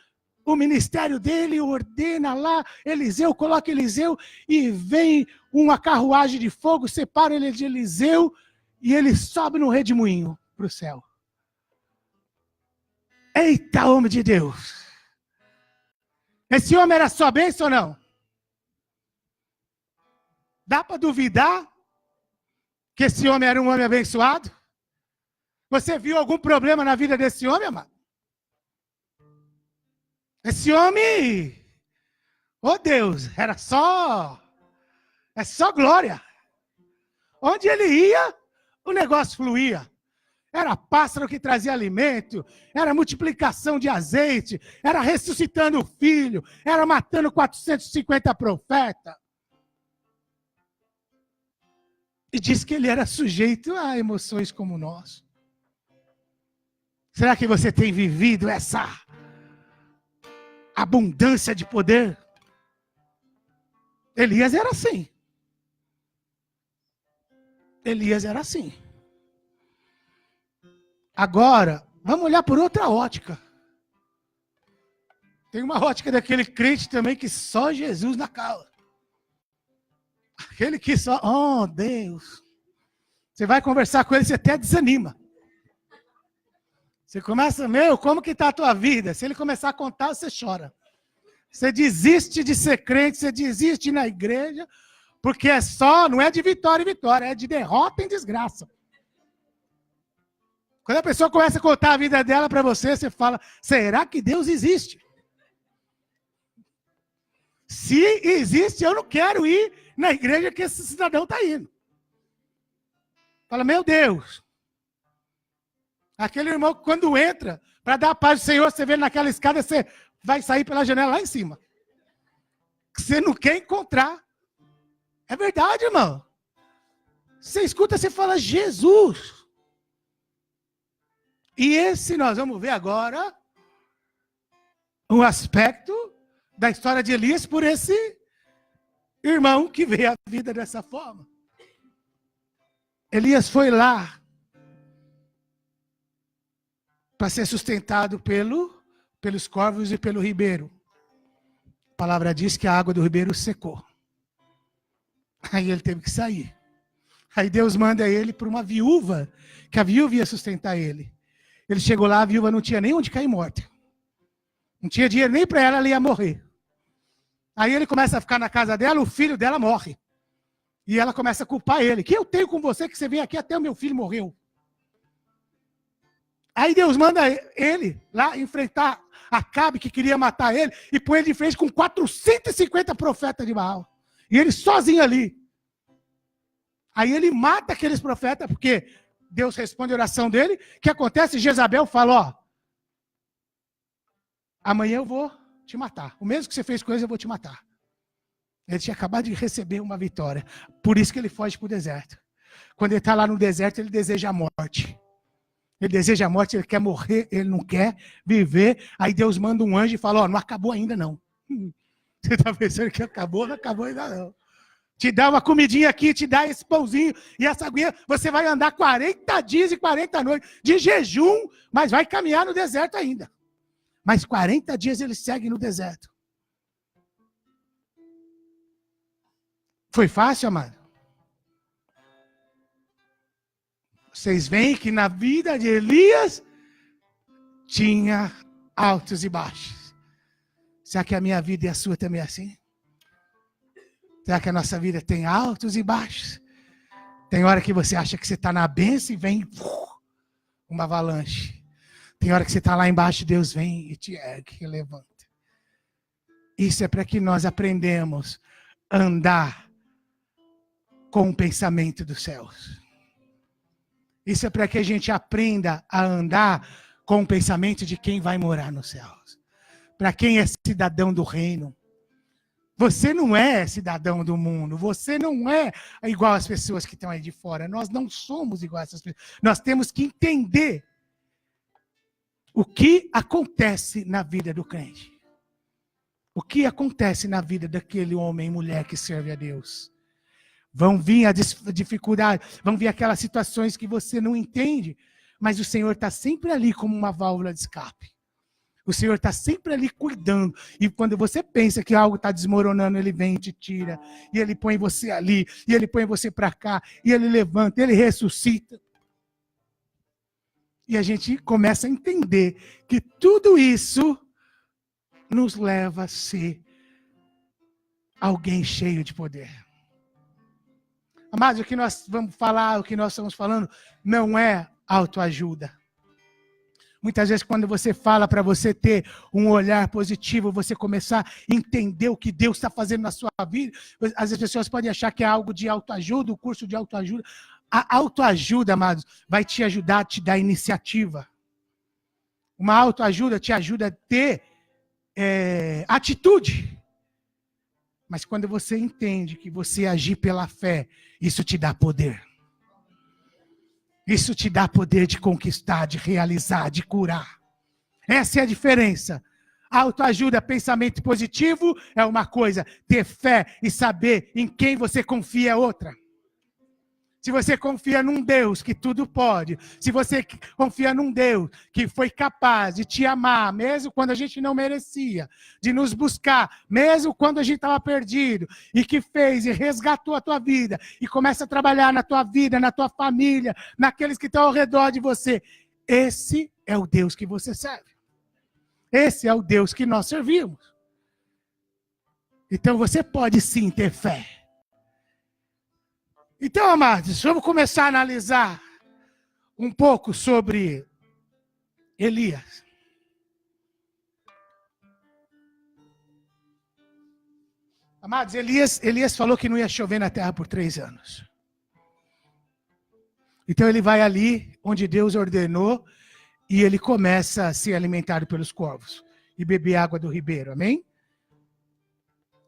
o ministério dele, ordena lá, Eliseu, coloca Eliseu, e vem uma carruagem de fogo, separa ele de Eliseu, e ele sobe no redemoinho para o céu. Eita, homem de Deus! Esse homem era só bênção ou não? Dá para duvidar que esse homem era um homem abençoado? Você viu algum problema na vida desse homem, amado? Esse homem, oh Deus, é só glória. Onde ele ia, o negócio fluía. Era pássaro que trazia alimento, era multiplicação de azeite, era ressuscitando o filho, era matando 450 profetas. E diz que ele era sujeito a emoções como nós. Será que você tem vivido essa abundância de poder? Elias era assim. Elias era assim. Agora, vamos olhar por outra ótica. Tem uma ótica daquele crente também que só Jesus na causa. Aquele que só, oh Deus. Você vai conversar com ele, você até desanima. Você começa, como que está a tua vida? Se ele começar a contar, você chora. Você desiste de ser crente, você desiste na igreja, porque não é de vitória em vitória, é de derrota em desgraça. Quando a pessoa começa a contar a vida dela para você, você fala, será que Deus existe? Se existe, eu não quero ir na igreja que esse cidadão está indo. Fala, meu Deus. Aquele irmão, quando entra, para dar a paz do Senhor, você vê naquela escada, você vai sair pela janela lá em cima. Você não quer encontrar. É verdade, irmão. Você escuta, você fala, Jesus. E esse nós vamos ver agora um aspecto da história de Elias por esse irmão que vê a vida dessa forma. Elias foi lá para ser sustentado pelos corvos e pelo ribeiro. A palavra diz que a água do ribeiro secou. Aí ele teve que sair. Aí Deus manda ele para uma viúva, que a viúva ia sustentar ele. Ele chegou lá, a viúva não tinha nem onde cair morta. Não tinha dinheiro nem para ela, ela ia morrer. Aí ele começa a ficar na casa dela, o filho dela morre. E ela começa a culpar ele. Que eu tenho com você que você vem aqui até o meu filho morreu. Aí Deus manda ele lá enfrentar Acabe, que queria matar ele, e põe ele de frente com 450 profetas de Baal. E ele sozinho ali. Aí ele mata aqueles profetas, porque Deus responde a oração dele. O que acontece? Jezabel fala, ó, amanhã eu vou te matar. O mesmo que você fez com eles, eu vou te matar. Ele tinha acabado de receber uma vitória. Por isso que ele foge para o deserto. Quando ele está lá no deserto, ele deseja a morte. Ele deseja a morte, ele quer morrer, ele não quer viver. Aí Deus manda um anjo e fala, ó, não acabou ainda não. Você está pensando que acabou? Não acabou ainda não. Te dá uma comidinha aqui, te dá esse pãozinho e essa aguinha. Você vai andar 40 dias e 40 noites de jejum, mas vai caminhar no deserto ainda. Mas 40 dias ele segue no deserto. Foi fácil, amado? Vocês veem que na vida de Elias tinha altos e baixos. Será que a minha vida e a sua também é assim? Será que a nossa vida tem altos e baixos? Tem hora que você acha que você está na bênção e vem uma avalanche. Tem hora que você está lá embaixo, Deus vem e te ergue e levanta. Isso é para que nós aprendamos a andar com o pensamento dos céus. Isso é para que a gente aprenda a andar com o pensamento de quem vai morar nos céus. Para quem é cidadão do reino. Você não é cidadão do mundo. Você não é igual às pessoas que estão aí de fora. Nós não somos igual a essas pessoas. Nós temos que entender o que acontece na vida do crente. O que acontece na vida daquele homem e mulher que serve a Deus. Vão vir a dificuldade, vão vir aquelas situações que você não entende, mas o Senhor está sempre ali como uma válvula de escape. O Senhor está sempre ali cuidando. E quando você pensa que algo está desmoronando, Ele vem e te tira. E Ele põe você ali, e Ele põe você para cá, e Ele levanta, Ele ressuscita. E a gente começa a entender que tudo isso nos leva a ser alguém cheio de poder. Amados, o que nós vamos falar, o que nós estamos falando, não é autoajuda. Muitas vezes quando você fala para você ter um olhar positivo, você começar a entender o que Deus está fazendo na sua vida, as pessoas podem achar que é algo de autoajuda, o curso de autoajuda. A autoajuda, amados, vai te ajudar a te dar iniciativa. Uma autoajuda te ajuda a ter atitude. Mas quando você entende que você agir pela fé, isso te dá poder. Isso te dá poder de conquistar, de realizar, de curar. Essa é a diferença. Autoajuda, pensamento positivo é uma coisa. Ter fé e saber em quem você confia é outra. Se você confia num Deus que tudo pode, se você confia num Deus que foi capaz de te amar, mesmo quando a gente não merecia, de nos buscar, mesmo quando a gente estava perdido, e que fez e resgatou a tua vida, e começa a trabalhar na tua vida, na tua família, naqueles que estão ao redor de você, esse é o Deus que você serve. Esse é o Deus que nós servimos. Então você pode sim ter fé. Então, amados, vamos começar a analisar um pouco sobre Elias. Amados, Elias falou que não ia chover na terra por 3 anos. Então ele vai ali onde Deus ordenou e ele começa a ser alimentado pelos corvos e beber água do ribeiro, amém?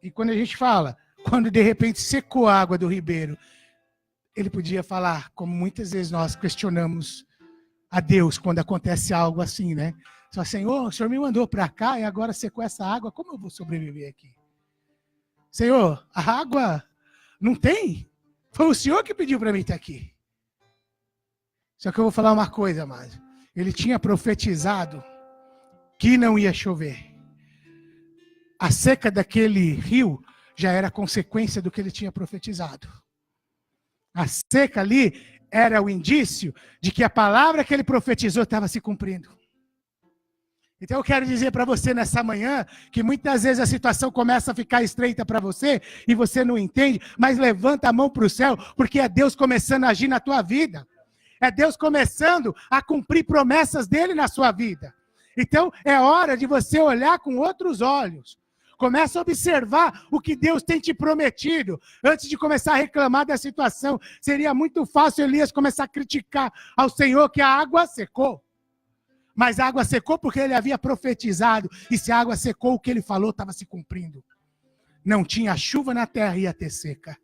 E quando a gente fala, quando de repente secou a água do ribeiro, ele podia falar, como muitas vezes nós questionamos a Deus quando acontece algo assim, né? Só, Senhor, o Senhor me mandou para cá e agora secou essa água, como eu vou sobreviver aqui? Senhor, a água não tem? Foi o Senhor que pediu para mim estar aqui. Só que eu vou falar uma coisa, amado. Ele tinha profetizado que não ia chover. A seca daquele rio já era consequência do que ele tinha profetizado. A seca ali era o indício de que a palavra que ele profetizou estava se cumprindo. Então eu quero dizer para você nessa manhã que muitas vezes a situação começa a ficar estreita para você e você não entende, mas levanta a mão para o céu, porque é Deus começando a agir na tua vida. É Deus começando a cumprir promessas dele na sua vida. Então é hora de você olhar com outros olhos. Começa a observar o que Deus tem te prometido. Antes de começar a reclamar da situação, seria muito fácil Elias começar a criticar ao Senhor que a água secou. Mas a água secou porque ele havia profetizado. E se a água secou, o que ele falou estava se cumprindo. Não tinha chuva na terra, ia ter seca.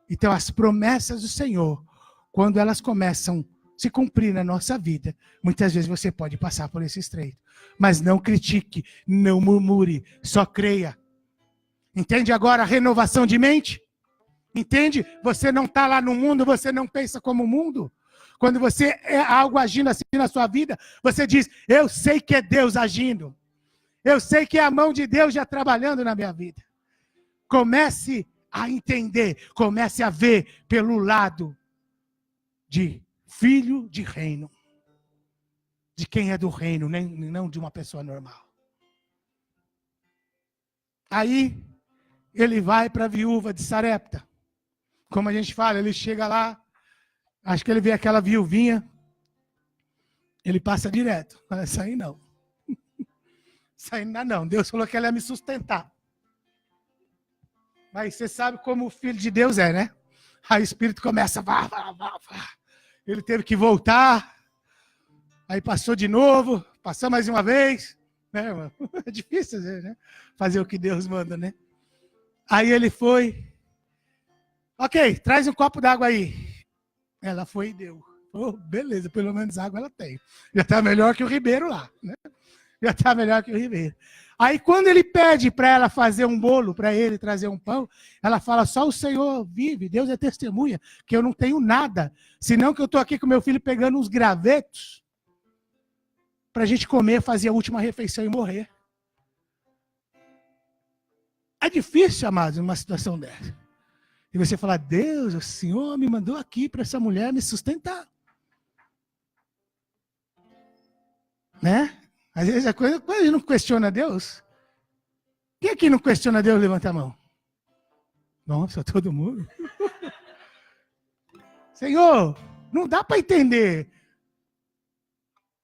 Então as promessas do Senhor, quando elas começam a se cumprir na nossa vida, muitas vezes você pode passar por esse estreito. Mas não critique, não murmure, só creia. Entende agora a renovação de mente? Entende? Você não está lá no mundo, você não pensa como o mundo. Quando você é algo agindo assim na sua vida, você diz, eu sei que é Deus agindo. Eu sei que é a mão de Deus já trabalhando na minha vida. Comece a entender, comece a ver pelo lado de filho de reino. De quem é do reino, não de uma pessoa normal. Aí, ele vai para a viúva de Sarepta. Como a gente fala, ele chega lá, acho que ele vê aquela viuvinha, ele passa direto. Fala, isso aí não. Isso aí não. Deus falou que ela ia me sustentar. Mas você sabe como o filho de Deus é, né? Aí o Espírito começa, vá. Ele teve que voltar. Aí passou de novo, passou mais uma vez. Né, mano? É difícil, né? Fazer o que Deus manda, né? Aí ele foi. Ok, traz um copo d'água aí. Ela foi e deu. Oh, beleza, pelo menos água ela tem. Já está melhor que o ribeiro lá, né? Já está melhor que o ribeiro. Aí quando ele pede para ela fazer um bolo, para ele trazer um pão, ela fala, só o Senhor vive, Deus é testemunha, que eu não tenho nada. Senão que eu estou aqui com meu filho pegando uns gravetos para a gente comer, fazer a última refeição e morrer. É difícil, amados, numa situação dessa. E você fala, Deus, o Senhor me mandou aqui para essa mulher me sustentar. Né? Às vezes quando a gente não questiona Deus, quem aqui não questiona Deus, levanta a mão. Nossa, todo mundo. Senhor, não dá para entender.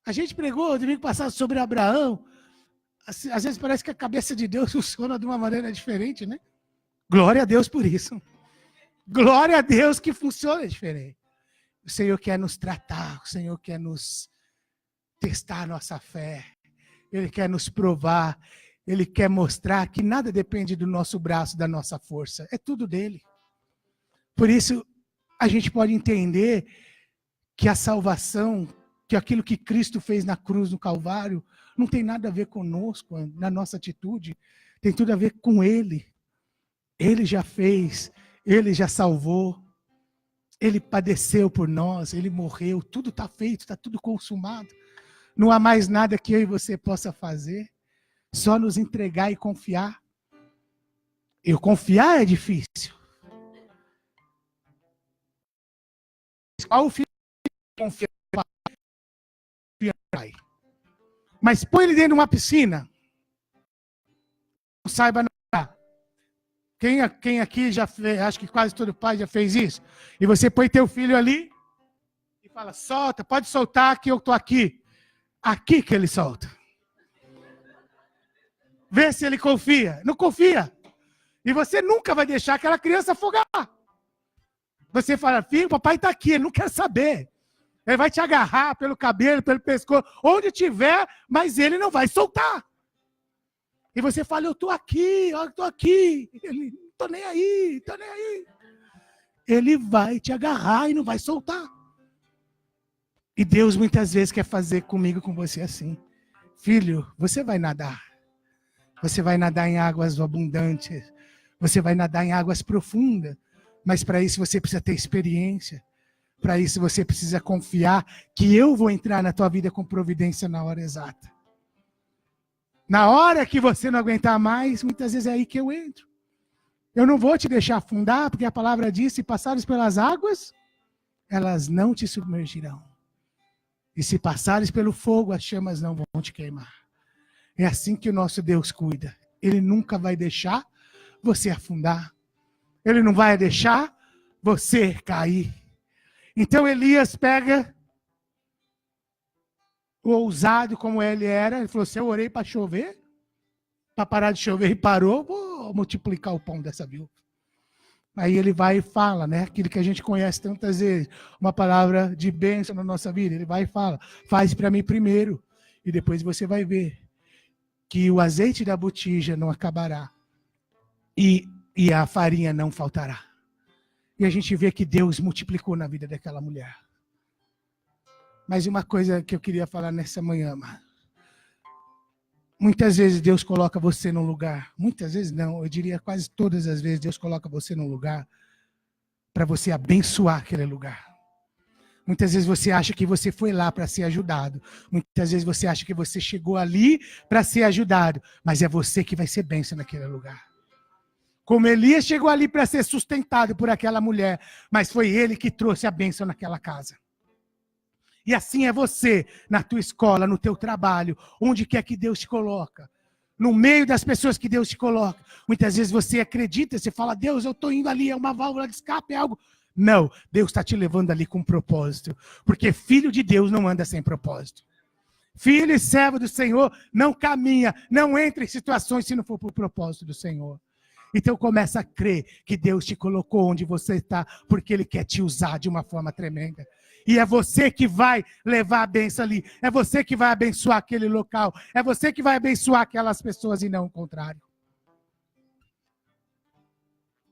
A gente pregou domingo passado sobre Abraão. Às vezes parece que a cabeça de Deus funciona de uma maneira diferente, né? Glória a Deus por isso. Glória a Deus que funciona diferente. O Senhor quer nos tratar, o Senhor quer nos testar a nossa fé. Ele quer nos provar, Ele quer mostrar que nada depende do nosso braço, da nossa força. É tudo dele. Por isso, a gente pode entender que a salvação, que aquilo que Cristo fez na cruz, no Calvário, não tem nada a ver conosco, na nossa atitude. Tem tudo a ver com Ele. Ele já fez, Ele já salvou. Ele padeceu por nós, ele morreu, tudo está feito, está tudo consumado. Não há mais nada que eu e você possa fazer, só nos entregar e confiar. Eu confiar é difícil. Qual o filho confia no pai? Mas põe ele dentro de uma piscina, não saiba nadar. Quem aqui já fez, acho que quase todo pai já fez isso. E você põe teu filho ali e fala, solta, pode soltar que eu estou aqui. Aqui que ele solta. Vê se ele confia. Não confia. E você nunca vai deixar aquela criança afogar. Você fala, filho, papai está aqui, ele não quer saber. Ele vai te agarrar pelo cabelo, pelo pescoço, onde tiver, mas ele não vai soltar. E você fala, eu estou aqui, eu estou aqui. Ele, não estou nem aí, estou nem aí. Ele vai te agarrar e não vai soltar. E Deus muitas vezes quer fazer comigo, com você assim. Filho, você vai nadar. Você vai nadar em águas abundantes. Você vai nadar em águas profundas. Mas para isso você precisa ter experiência. Para isso você precisa confiar que eu vou entrar na tua vida com providência na hora exata. Na hora que você não aguentar mais, muitas vezes é aí que eu entro. Eu não vou te deixar afundar, porque a palavra diz, se passares pelas águas, elas não te submergirão. E se passares pelo fogo, as chamas não vão te queimar. É assim que o nosso Deus cuida. Ele nunca vai deixar você afundar. Ele não vai deixar você cair. Então Elias pega o ousado como ele era. Ele falou, se eu orei para chover, para parar de chover e parou, vou multiplicar o pão dessa viúva. Aí ele vai e fala, né? Aquilo que a gente conhece tantas vezes, uma palavra de bênção na nossa vida. Ele vai e fala, faz para mim primeiro. E depois você vai ver que o azeite da botija não acabará. E a farinha não faltará. E a gente vê que Deus multiplicou na vida daquela mulher. Mas uma coisa que eu queria falar nessa manhã, mano. Muitas vezes Deus coloca você num lugar. Muitas vezes não, eu diria quase todas as vezes Deus coloca você num lugar para você abençoar aquele lugar. Muitas vezes você acha que você foi lá para ser ajudado. Muitas vezes você acha que você chegou ali para ser ajudado. Mas é você que vai ser bênção naquele lugar. Como Elias chegou ali para ser sustentado por aquela mulher, mas foi ele que trouxe a bênção naquela casa. E assim é você, na tua escola, no teu trabalho, onde quer que Deus te coloca. No meio das pessoas que Deus te coloca. Muitas vezes você acredita, você fala, Deus, eu estou indo ali, é uma válvula de escape, é algo. Não, Deus está te levando ali com propósito. Porque filho de Deus não anda sem propósito. Filho e servo do Senhor não caminha, não entra em situações se não for por propósito do Senhor. Então começa a crer que Deus te colocou onde você está, porque Ele quer te usar de uma forma tremenda. E é você que vai levar a bênção ali. É você que vai abençoar aquele local. É você que vai abençoar aquelas pessoas e não o contrário.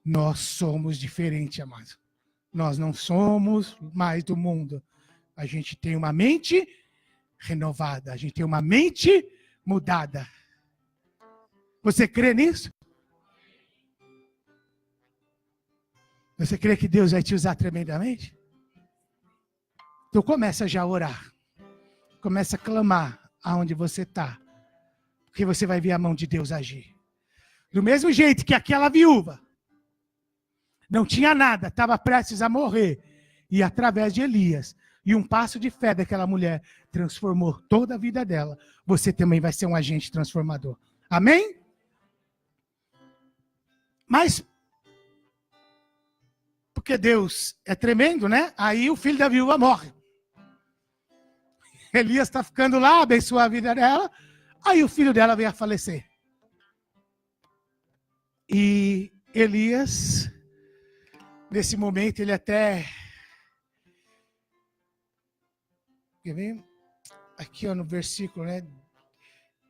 Nós somos diferentes, amados. Nós não somos mais do mundo. A gente tem uma mente renovada. A gente tem uma mente mudada. Você crê nisso? Você crê que Deus vai te usar tremendamente? Então começa já a orar. Começa a clamar aonde você está. Porque você vai ver a mão de Deus agir. Do mesmo jeito que aquela viúva não tinha nada, estava prestes a morrer. E através de Elias e um passo de fé daquela mulher, transformou toda a vida dela. Você também vai ser um agente transformador. Amém? Mas porque Deus é tremendo, né? Aí o filho da viúva morre. Elias está ficando lá, abençoa a vida dela. Aí o filho dela vem a falecer. E Elias, nesse momento, ele até... Quer ver? Aqui ó, no versículo, né?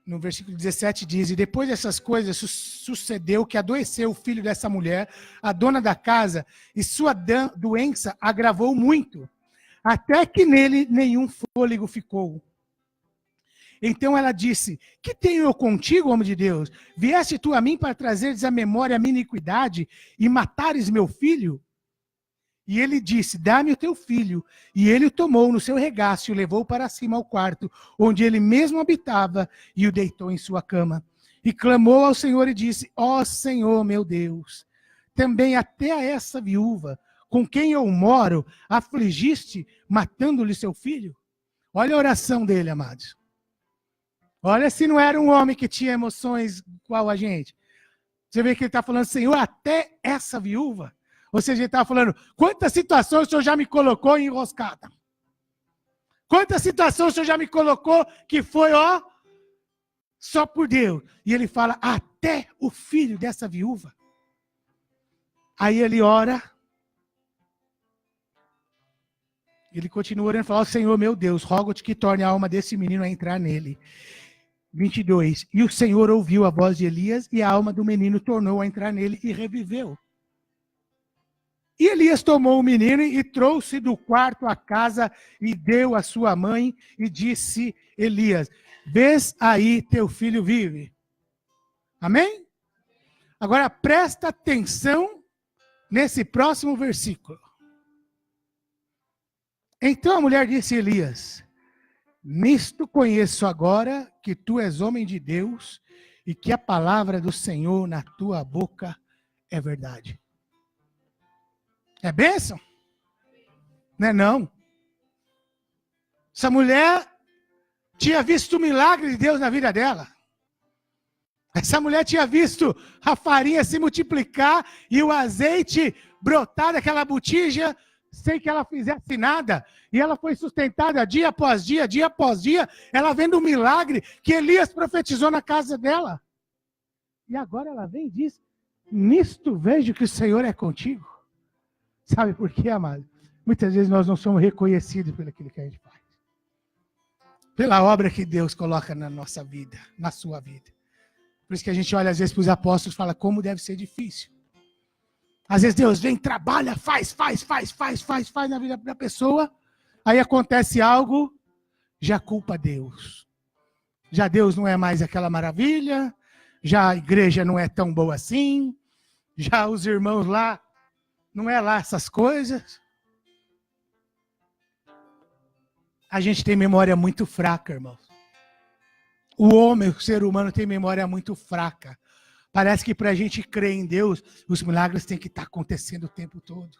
No versículo 17 diz, e depois dessas coisas sucedeu que adoeceu o filho dessa mulher, a dona da casa, e sua doença agravou muito, até que nele nenhum fôlego ficou. Então ela disse, que tenho eu contigo, homem de Deus? Vieste tu a mim para trazeres à memória a minha iniquidade e matares meu filho? E ele disse, dá-me o teu filho. E ele o tomou no seu regaço e o levou para cima ao quarto, onde ele mesmo habitava, e o deitou em sua cama. E clamou ao Senhor e disse, ó Senhor meu Deus, também até a essa viúva, com quem eu moro, afligiste, matando-lhe seu filho? Olha a oração dele, amados. Olha se não era um homem que tinha emoções igual a gente. Você vê que ele está falando, Senhor, até essa viúva. Ou seja, ele está falando, quantas situações o Senhor já me colocou enroscada? Quantas situações o Senhor já me colocou que foi, ó, só por Deus. E ele fala, até o filho dessa viúva. Aí ele ora. Ele continua orando e fala, ó Senhor meu Deus, rogo-te que torne a alma desse menino a entrar nele. 22. E o Senhor ouviu a voz de Elias e a alma do menino tornou a entrar nele e reviveu. E Elias tomou o menino e trouxe do quarto à casa e deu à sua mãe e disse, Elias, vês aí teu filho vive. Amém? Agora presta atenção nesse próximo versículo. Então a mulher disse a Elias, nisto conheço agora que tu és homem de Deus e que a palavra do Senhor na tua boca é verdade. É bênção? Não é não. Essa mulher tinha visto o milagre de Deus na vida dela. Essa mulher tinha visto a farinha se multiplicar e o azeite brotar daquela botija sem que ela fizesse nada. E ela foi sustentada dia após dia, dia após dia, ela vendo o milagre que Elias profetizou na casa dela. E agora ela vem e diz, nisto vejo que o Senhor é contigo. Sabe por quê, amado? Muitas vezes nós não somos reconhecidos pelo aquilo que a gente faz. Pela obra que Deus coloca na nossa vida, na sua vida. Por isso que a gente olha às vezes para os apóstolos e fala como deve ser difícil. Às vezes Deus vem, trabalha, faz na vida da pessoa. Aí acontece algo, já culpa Deus. Já Deus não é mais aquela maravilha. Já a igreja não é tão boa assim. Já os irmãos lá, não é lá essas coisas. A gente tem memória muito fraca, irmãos. O homem, o ser humano tem memória muito fraca. Parece que para a gente crer em Deus, os milagres têm que estar acontecendo o tempo todo.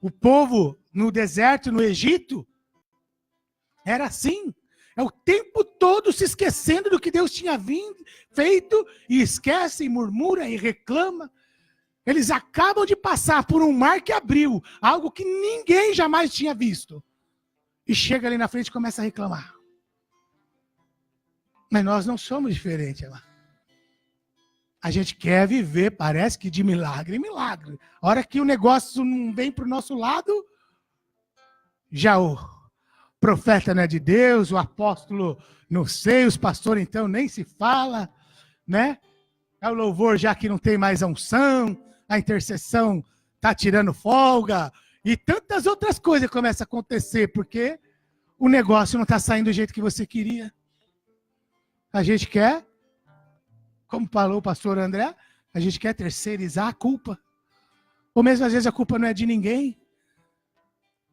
O povo no deserto, no Egito, era assim. É o tempo todo se esquecendo do que Deus tinha feito, e esquece, e murmura, e reclama. Eles acabam de passar por um mar que abriu, algo que ninguém jamais tinha visto. E chega ali na frente e começa a reclamar. Mas nós não somos diferentes, lá. A gente quer viver, parece que de milagre em milagre. A hora que o negócio não vem para o nosso lado, já o profeta não é de Deus, o apóstolo não sei, os pastores então nem se fala, né? É o louvor já que não tem mais a unção, a intercessão está tirando folga, e tantas outras coisas começam a acontecer, porque o negócio não está saindo do jeito que você queria. A gente quer, como falou o pastor André, a gente quer terceirizar a culpa. Ou mesmo às vezes a culpa não é de ninguém.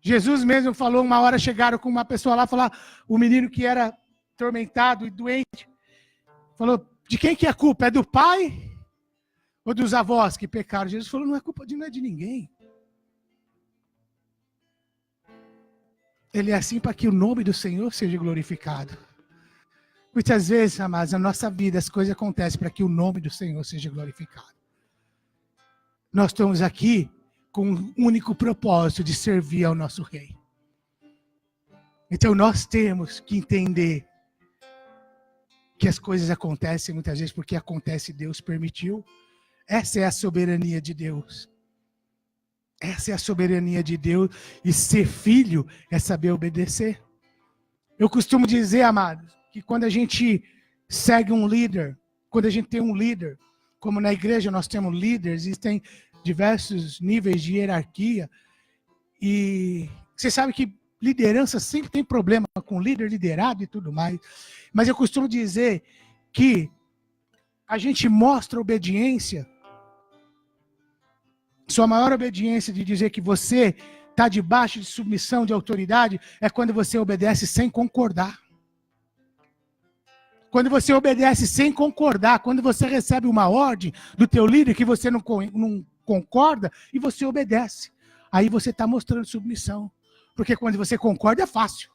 Jesus mesmo falou, uma hora chegaram com uma pessoa lá, falar, o menino que era atormentado e doente, falou, de quem que é a culpa? É do pai ou dos avós que pecaram? Jesus falou, não é culpa não é de ninguém. Ele é assim para que o nome do Senhor seja glorificado. Muitas vezes, amados, na nossa vida as coisas acontecem para que o nome do Senhor seja glorificado. Nós estamos aqui com um único propósito de servir ao nosso Rei. Então nós temos que entender que as coisas acontecem muitas vezes porque acontece, Deus permitiu. Essa é a soberania de Deus. Essa é a soberania de Deus. E ser filho é saber obedecer. Eu costumo dizer, amados, que quando a gente segue um líder, quando a gente tem um líder, como na igreja nós temos líderes, existem diversos níveis de hierarquia, e você sabe que liderança sempre tem problema com líder, liderado e tudo mais, mas eu costumo dizer que a gente mostra obediência Sua maior obediência de dizer que você está debaixo de submissão, de autoridade, é quando você obedece sem concordar. Quando você obedece sem concordar, quando você recebe uma ordem do teu líder que você não concorda e você obedece. Aí você está mostrando submissão. Porque quando você concorda é fácil.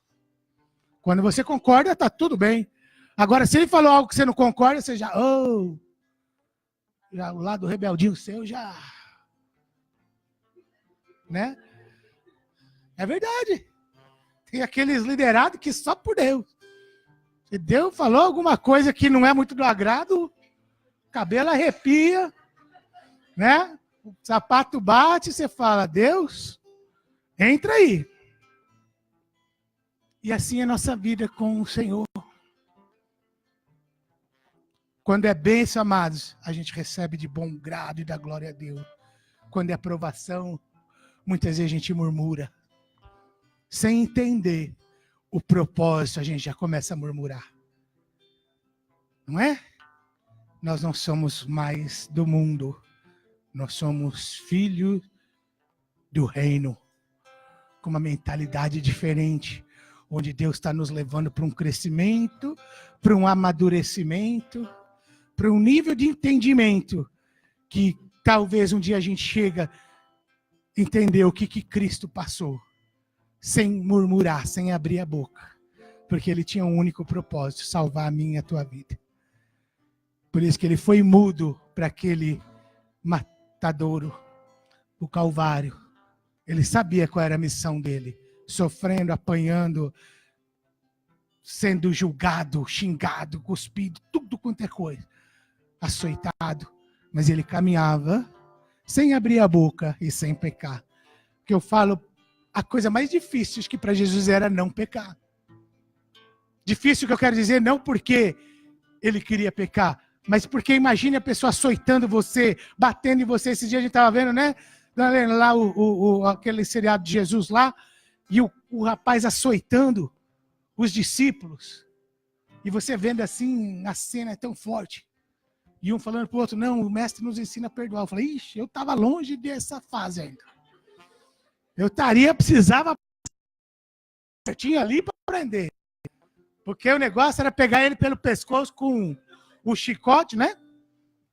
Quando você concorda, está tudo bem. Agora, se ele falou algo que você não concorda, você já o lado rebeldinho seu já... Né? É verdade. Tem aqueles liderados que só por Deus. Se Deus falou alguma coisa que não é muito do agrado, o cabelo arrepia, né? O sapato bate, você fala, Deus, entra aí. E assim é a nossa vida com o Senhor. Quando é bênção, amados, a gente recebe de bom grado e dá glória a Deus. Quando é aprovação, muitas vezes a gente murmura. Sem entender o propósito, a gente já começa a murmurar. Não é? Nós não somos mais do mundo. Nós somos filhos do reino. Com uma mentalidade diferente. Onde Deus está nos levando para um crescimento, para um amadurecimento, para um nível de entendimento. Que talvez um dia a gente chega a entender o que Cristo passou. Sem murmurar, sem abrir a boca. Porque ele tinha um único propósito, salvar a minha e a tua vida. Por isso que ele foi mudo para aquele matadouro, o Calvário. Ele sabia qual era a missão dele. Sofrendo, apanhando, sendo julgado, xingado, cuspido, tudo quanto é coisa. Açoitado. Mas ele caminhava sem abrir a boca e sem pecar. Porque eu falo... A coisa mais difícil que para Jesus era não pecar. Difícil que eu quero dizer, não porque ele queria pecar, mas porque imagine a pessoa açoitando você, batendo em você. Esses dias a gente estava vendo, né? Lá aquele seriado de Jesus lá, e o rapaz açoitando os discípulos. E você vendo assim, a cena é tão forte. E um falando para o outro, não, o mestre nos ensina a perdoar. Eu falei, ixi, eu estava longe dessa fase ainda. Precisava certinho ali para aprender. Porque o negócio era pegar ele pelo pescoço com o chicote, né?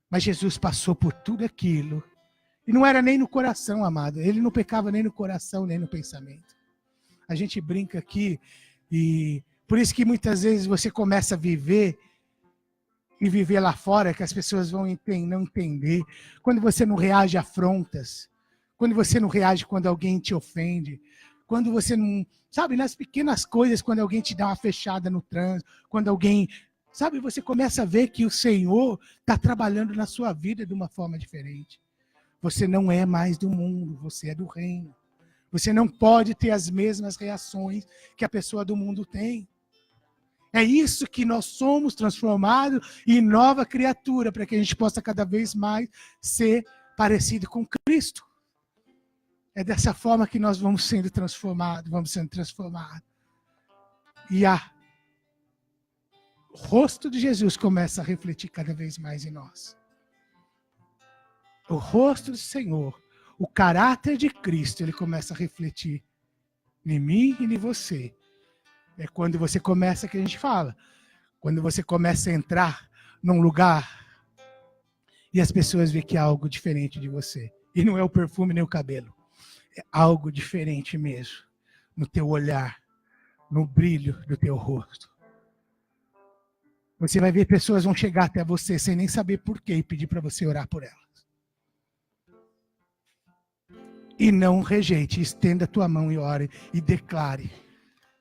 Mas Jesus passou por tudo aquilo. E não era nem no coração, amado. Ele não pecava nem no coração, nem no pensamento. A gente brinca aqui e por isso que muitas vezes você começa a viver e viver lá fora que as pessoas vão não entender. Quando você não reage a afrontas. Quando você não reage quando alguém te ofende. Quando você não... Sabe, nas pequenas coisas, quando alguém te dá uma fechada no trânsito. Quando alguém... Sabe, você começa a ver que o Senhor está trabalhando na sua vida de uma forma diferente. Você não é mais do mundo, você é do reino. Você não pode ter as mesmas reações que a pessoa do mundo tem. É isso que nós somos transformados em nova criatura, para que a gente possa cada vez mais ser parecido com Cristo. É dessa forma que nós vamos sendo transformados, E o rosto de Jesus começa a refletir cada vez mais em nós. O rosto do Senhor, o caráter de Cristo, ele começa a refletir em mim e em você. É quando você começa, que a gente fala, quando você começa a entrar num lugar e as pessoas veem que há algo diferente de você. E não é o perfume nem o cabelo. É algo diferente mesmo, no teu olhar, no brilho do teu rosto. Você vai ver pessoas vão chegar até você sem nem saber porquê e pedir para você orar por elas. E não rejeite, estenda a tua mão e ore e declare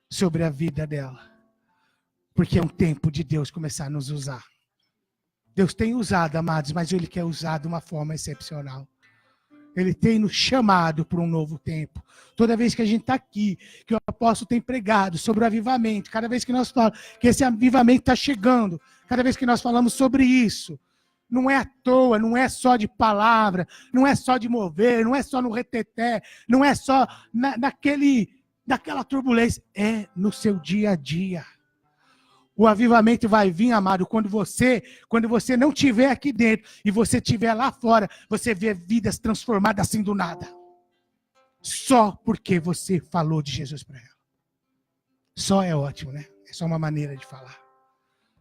sobre a vida dela. Porque é um tempo de Deus começar a nos usar. Deus tem usado, amados, mas Ele quer usar de uma forma excepcional. Ele tem nos chamado para um novo tempo. Toda vez que a gente está aqui, que o apóstolo tem pregado sobre o avivamento, cada vez que nós falamos que esse avivamento está chegando, cada vez que nós falamos sobre isso, não é à toa, não é só de palavra, não é só de mover, não é só no reteté, não é só naquela turbulência, é no seu dia a dia. O avivamento vai vir, amado, quando você não estiver aqui dentro e você estiver lá fora, você vê vidas transformadas assim do nada. Só porque você falou de Jesus para ela. Só é ótimo, né? É só uma maneira de falar.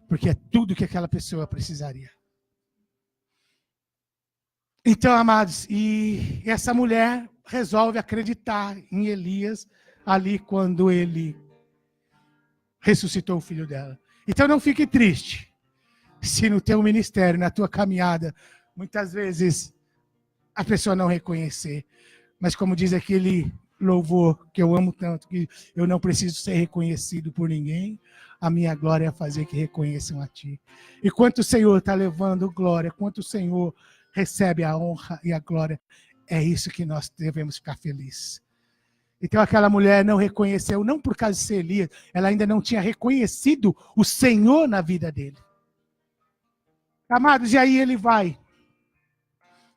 Porque é tudo que aquela pessoa precisaria. Então, amados, e essa mulher resolve acreditar em Elias ali quando ele ressuscitou o filho dela. Então não fique triste se no teu ministério, na tua caminhada, muitas vezes a pessoa não reconhecer. Mas como diz aquele louvor que eu amo tanto, que eu não preciso ser reconhecido por ninguém, a minha glória é fazer que reconheçam a ti. E quanto o Senhor está levando glória, quanto o Senhor recebe a honra e a glória, é isso que nós devemos ficar felizes. Então aquela mulher não reconheceu, não por causa de ser Elias, ela ainda não tinha reconhecido o Senhor na vida dele. Amados, e aí ele vai.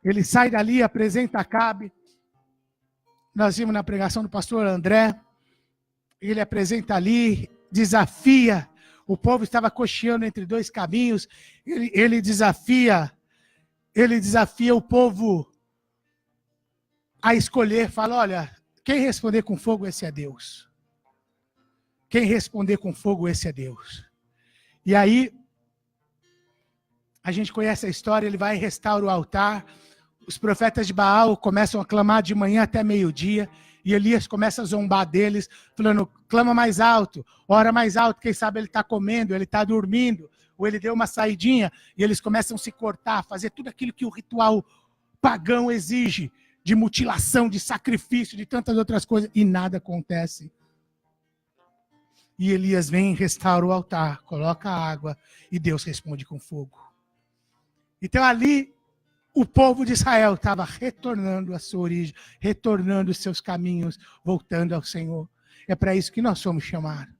Ele sai dali, apresenta Acabe. Nós vimos na pregação do pastor André. Ele apresenta ali, desafia. O povo estava cocheando entre dois caminhos. Ele desafia o povo a escolher. Fala, olha, quem responder com fogo, esse é Deus. Quem responder com fogo, esse é Deus. E aí, a gente conhece a história, ele vai e restaura o altar. Os profetas de Baal começam a clamar de manhã até meio-dia. E Elias começa a zombar deles, falando, clama mais alto, ora mais alto. Quem sabe ele está comendo, ele está dormindo. Ou ele deu uma saidinha. E eles começam a se cortar, fazer tudo aquilo que o ritual pagão exige. De mutilação, de sacrifício, de tantas outras coisas. E nada acontece. E Elias vem, restaura o altar, coloca água. E Deus responde com fogo. Então ali, o povo de Israel estava retornando à sua origem, retornando os seus caminhos, voltando ao Senhor. É para isso que nós somos chamados.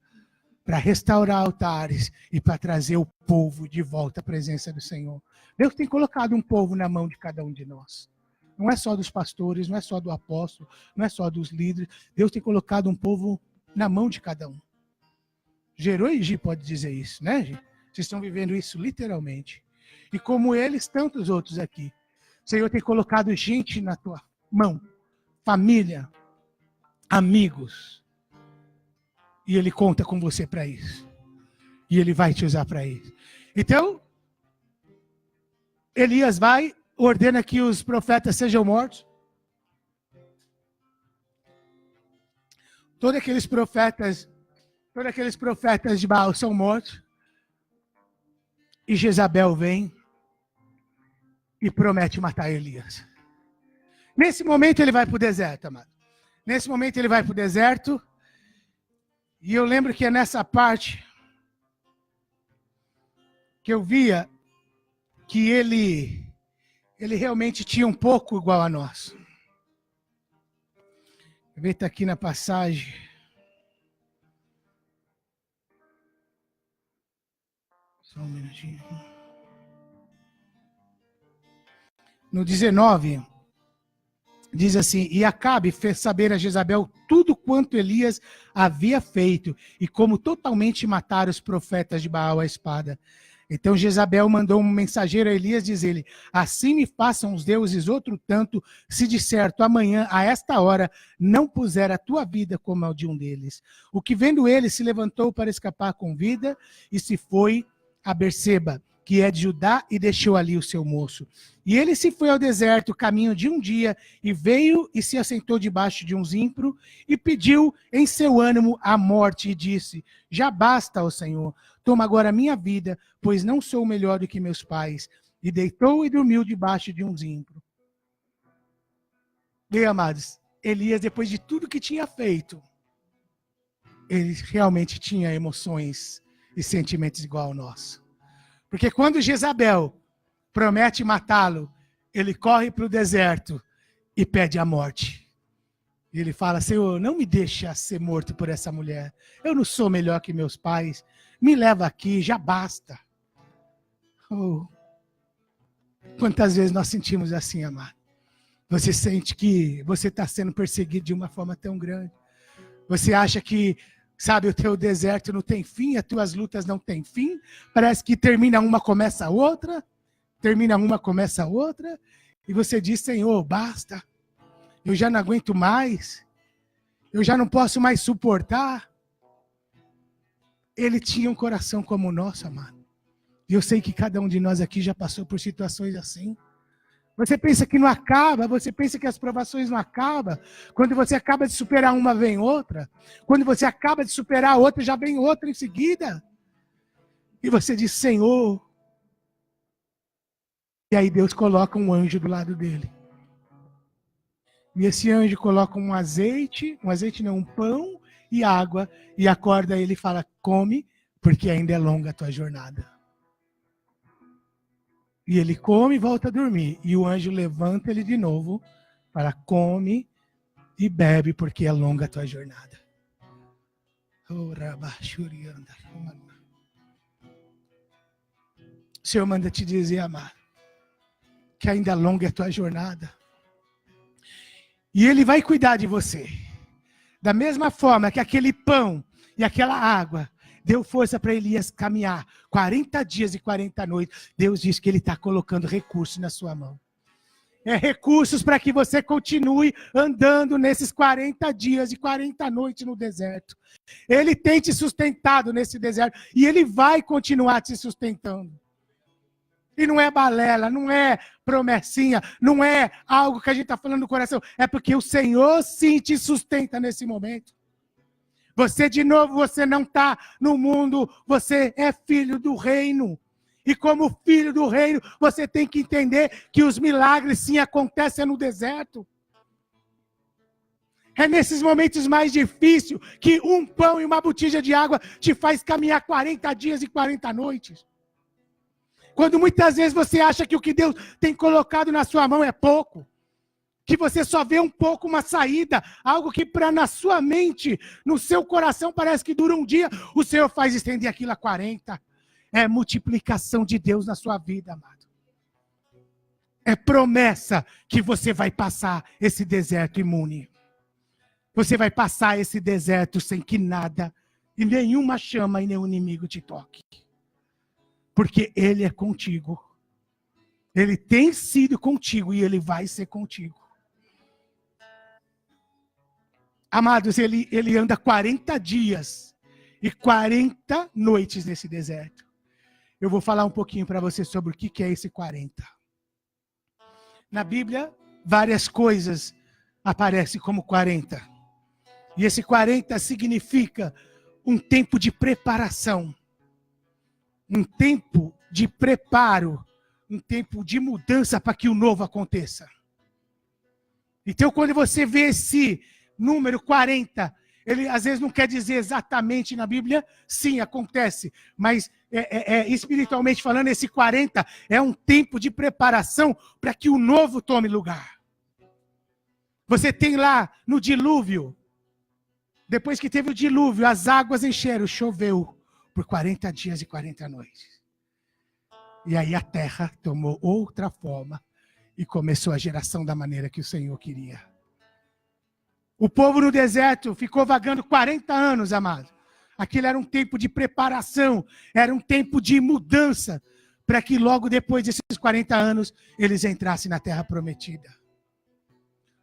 Para restaurar altares e para trazer o povo de volta à presença do Senhor. Deus tem colocado um povo na mão de cada um de nós. Não é só dos pastores, não é só do apóstolo, não é só dos líderes. Deus tem colocado um povo na mão de cada um. Gerô e Gi pode dizer isso, né, Gi? Vocês estão vivendo isso literalmente. E como eles, tantos outros aqui. O Senhor tem colocado gente na tua mão. Família, amigos. E Ele conta com você para isso. E Ele vai te usar para isso. Então, Elias vai, ordena que os profetas sejam mortos. Todos aqueles profetas de Baal são mortos. E Jezabel vem e promete matar Elias. Nesse momento ele vai para o deserto, amado. Nesse momento ele vai para o deserto. E eu lembro que é nessa parte que eu via que ele realmente tinha um pouco igual a nós. Eu vejo aqui na passagem. Só um minutinho. No 19, diz assim, e Acabe fez saber a Jezabel tudo quanto Elias havia feito, e como totalmente matar os profetas de Baal à espada. Então Jezabel mandou um mensageiro a Elias dizer-lhe, assim me façam os deuses outro tanto, se de certo amanhã, a esta hora, não puser a tua vida como a de um deles. O que vendo ele se levantou para escapar com vida, e se foi a Berseba, que é de Judá, e deixou ali o seu moço. E ele se foi ao deserto, caminho de um dia, e veio e se assentou debaixo de um zimpro, e pediu em seu ânimo a morte, e disse, já basta, ó Senhor, toma agora a minha vida, pois não sou melhor do que meus pais. E deitou e dormiu debaixo de um zimpro. Bem, amados, Elias, depois de tudo que tinha feito, ele realmente tinha emoções e sentimentos igual ao nosso. Porque quando Jezabel promete matá-lo, ele corre para o deserto e pede a morte. E ele fala, Senhor, não me deixa ser morto por essa mulher. Eu não sou melhor que meus pais. Me leva aqui, já basta. Oh. Quantas vezes nós sentimos assim, amado? Você sente que você está sendo perseguido de uma forma tão grande. Você acha que Sabe, o teu deserto não tem fim, as tuas lutas não têm fim. Parece que termina uma, começa a outra. Termina uma, começa a outra. E você diz, Senhor, basta. Eu já não aguento mais. Eu já não posso mais suportar. Ele tinha um coração como o nosso, amado. E eu sei que cada um de nós aqui já passou por situações assim. Você pensa que não acaba, você pensa que as provações não acabam. Quando você acaba de superar uma, vem outra. Quando você acaba de superar a outra, já vem outra em seguida. E você diz, Senhor. E aí Deus coloca um anjo do lado dele. E esse anjo coloca um azeite não, um pão e água. E acorda ele e fala, come, porque ainda é longa a tua jornada. E ele come e volta a dormir. E o anjo levanta ele de novo para come e bebe, porque é longa a tua jornada. O Senhor manda te dizer, amado, que ainda longa é a tua jornada. E ele vai cuidar de você. Da mesma forma que aquele pão e aquela água deu força para Elias caminhar 40 dias e 40 noites. Deus diz que ele está colocando recursos na sua mão. É recursos para que você continue andando nesses 40 dias e 40 noites no deserto. Ele tem te sustentado nesse deserto e ele vai continuar te sustentando. E não é balela, não é promessinha, não é algo que a gente está falando no coração. É porque o Senhor sim te sustenta nesse momento. Você, de novo, você não está no mundo, você é filho do reino. E como filho do reino, você tem que entender que os milagres sim acontecem no deserto. É nesses momentos mais difíceis que um pão e uma botija de água te faz caminhar 40 dias e 40 noites. Quando muitas vezes você acha que o que Deus tem colocado na sua mão é pouco. Que você só vê um pouco uma saída, algo que na sua mente, no seu coração parece que dura um dia, o Senhor faz estender aquilo a 40. É multiplicação de Deus na sua vida, amado. É promessa que você vai passar esse deserto imune. Você vai passar esse deserto sem que nada, e nenhuma chama e nenhum inimigo te toque. Porque Ele é contigo. Ele tem sido contigo e Ele vai ser contigo. Amados, ele anda 40 dias e 40 noites nesse deserto. Eu vou falar um pouquinho para você sobre o que é esse 40. Na Bíblia, várias coisas aparecem como 40. E esse 40 significa um tempo de preparação. Um tempo de preparo. Um tempo de mudança para que o novo aconteça. Então, quando você vê esse número 40, ele às vezes não quer dizer exatamente na Bíblia, sim, acontece, mas espiritualmente falando, esse 40 é um tempo de preparação para que o novo tome lugar. Você tem lá no dilúvio, depois que teve o dilúvio, as águas encheram, choveu por 40 dias e 40 noites. E aí a terra tomou outra forma e começou a geração da maneira que o Senhor queria. O povo no deserto ficou vagando 40 anos, amado. Aquilo era um tempo de preparação, era um tempo de mudança, para que logo depois desses 40 anos, eles entrassem na terra prometida.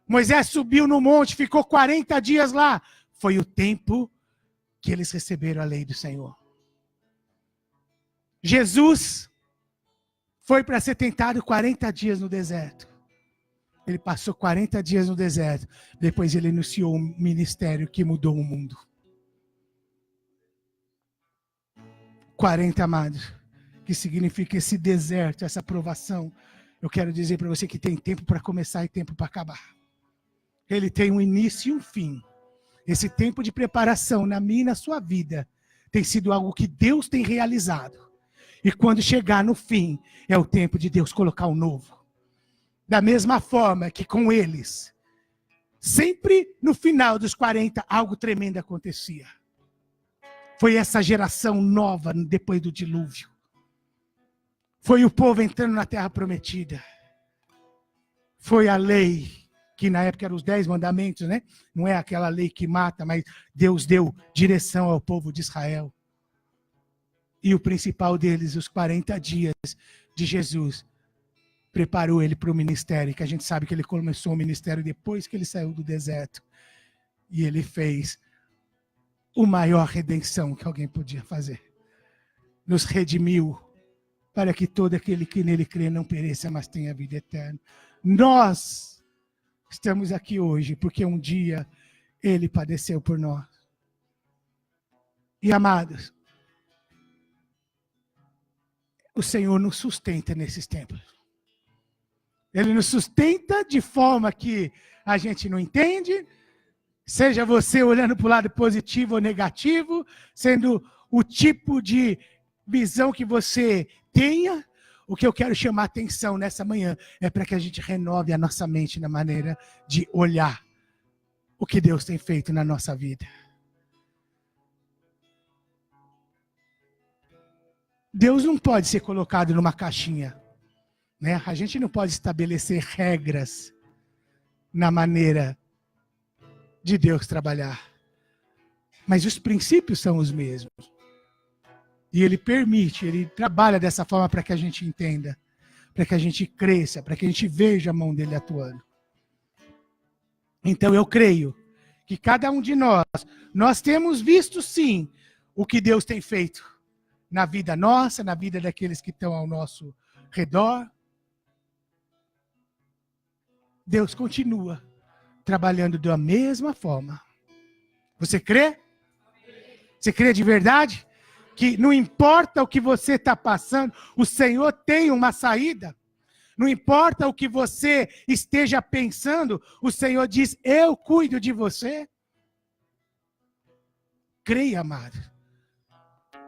Moisés subiu no monte, ficou 40 dias lá. Foi o tempo que eles receberam a lei do Senhor. Jesus foi para ser tentado 40 dias no deserto. Ele passou 40 dias no deserto. Depois ele iniciou um ministério que mudou o mundo. 40, amados. Que significa esse deserto, essa provação. Eu quero dizer para você que tem tempo para começar e tempo para acabar. Ele tem um início e um fim. Esse tempo de preparação na minha e na sua vida tem sido algo que Deus tem realizado. E quando chegar no fim, é o tempo de Deus colocar o novo. Da mesma forma que com eles, sempre no final dos 40, algo tremendo acontecia. Foi essa geração nova depois do dilúvio. Foi o povo entrando na terra prometida. Foi a lei que na época eram os 10 mandamentos, né? Não é aquela lei que mata, mas Deus deu direção ao povo de Israel. E o principal deles, os 40 dias de Jesus, preparou ele para o ministério, que a gente sabe que ele começou o ministério depois que ele saiu do deserto. E ele fez a maior redenção que alguém podia fazer. Nos redimiu para que todo aquele que nele crê não pereça, mas tenha vida eterna. Nós estamos aqui hoje porque um dia ele padeceu por nós. E amados, o Senhor nos sustenta nesses tempos. Ele nos sustenta de forma que a gente não entende, seja você olhando para o lado positivo ou negativo, sendo o tipo de visão que você tenha. O que eu quero chamar a atenção nessa manhã é para que a gente renove a nossa mente na maneira de olhar o que Deus tem feito na nossa vida. Deus não pode ser colocado numa caixinha, né? A gente não pode estabelecer regras na maneira de Deus trabalhar. Mas os princípios são os mesmos. E Ele permite, Ele trabalha dessa forma para que a gente entenda, para que a gente cresça, para que a gente veja a mão dEle atuando. Então eu creio que cada um de nós temos visto sim o que Deus tem feito na vida nossa, na vida daqueles que estão ao nosso redor. Deus continua trabalhando da mesma forma. Você crê? Você crê de verdade? Que não importa o que você está passando, o Senhor tem uma saída. Não importa o que você esteja pensando, o Senhor diz, eu cuido de você. Creia, amado.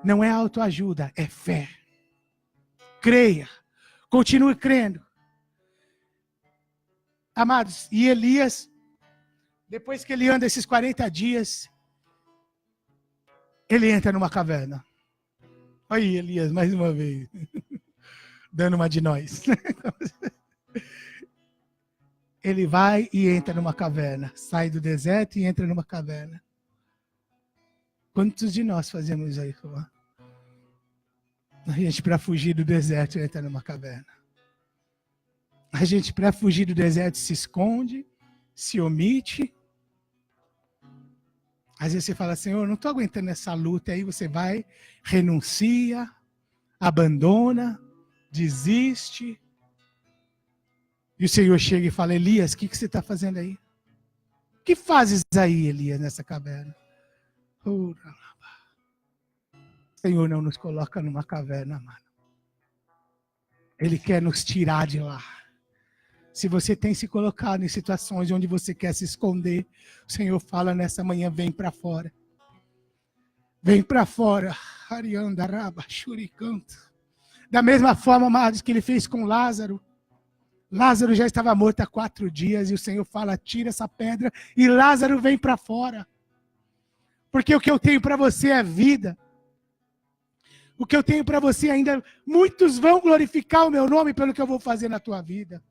Não é autoajuda, é fé. Creia. Continue crendo. Amados, e Elias, depois que ele anda esses 40 dias, ele entra numa caverna. Olha aí, Elias, mais uma vez. Dando uma de nós. Ele vai e entra numa caverna. Sai do deserto e entra numa caverna. Quantos de nós fazemos isso? A gente, para fugir do deserto, entra numa caverna. A gente, para fugir do deserto, se esconde, se omite. Às vezes você fala, Senhor, não estou aguentando essa luta. Aí você vai, renuncia, abandona, desiste. E o Senhor chega e fala, Elias, o que você está fazendo aí? O que fazes aí, Elias, nessa caverna? O Senhor não nos coloca numa caverna, mano. Ele quer nos tirar de lá. Se você tem se colocado em situações onde você quer se esconder, o Senhor fala nessa manhã, vem para fora. Vem para fora. Arianda, raba, shuricanto. Da mesma forma, amados, que ele fez com Lázaro. Lázaro já estava morto há 4 dias e o Senhor fala, tira essa pedra e Lázaro vem para fora. Porque o que eu tenho para você é vida. O que eu tenho para você ainda, muitos vão glorificar o meu nome pelo que eu vou fazer na tua vida.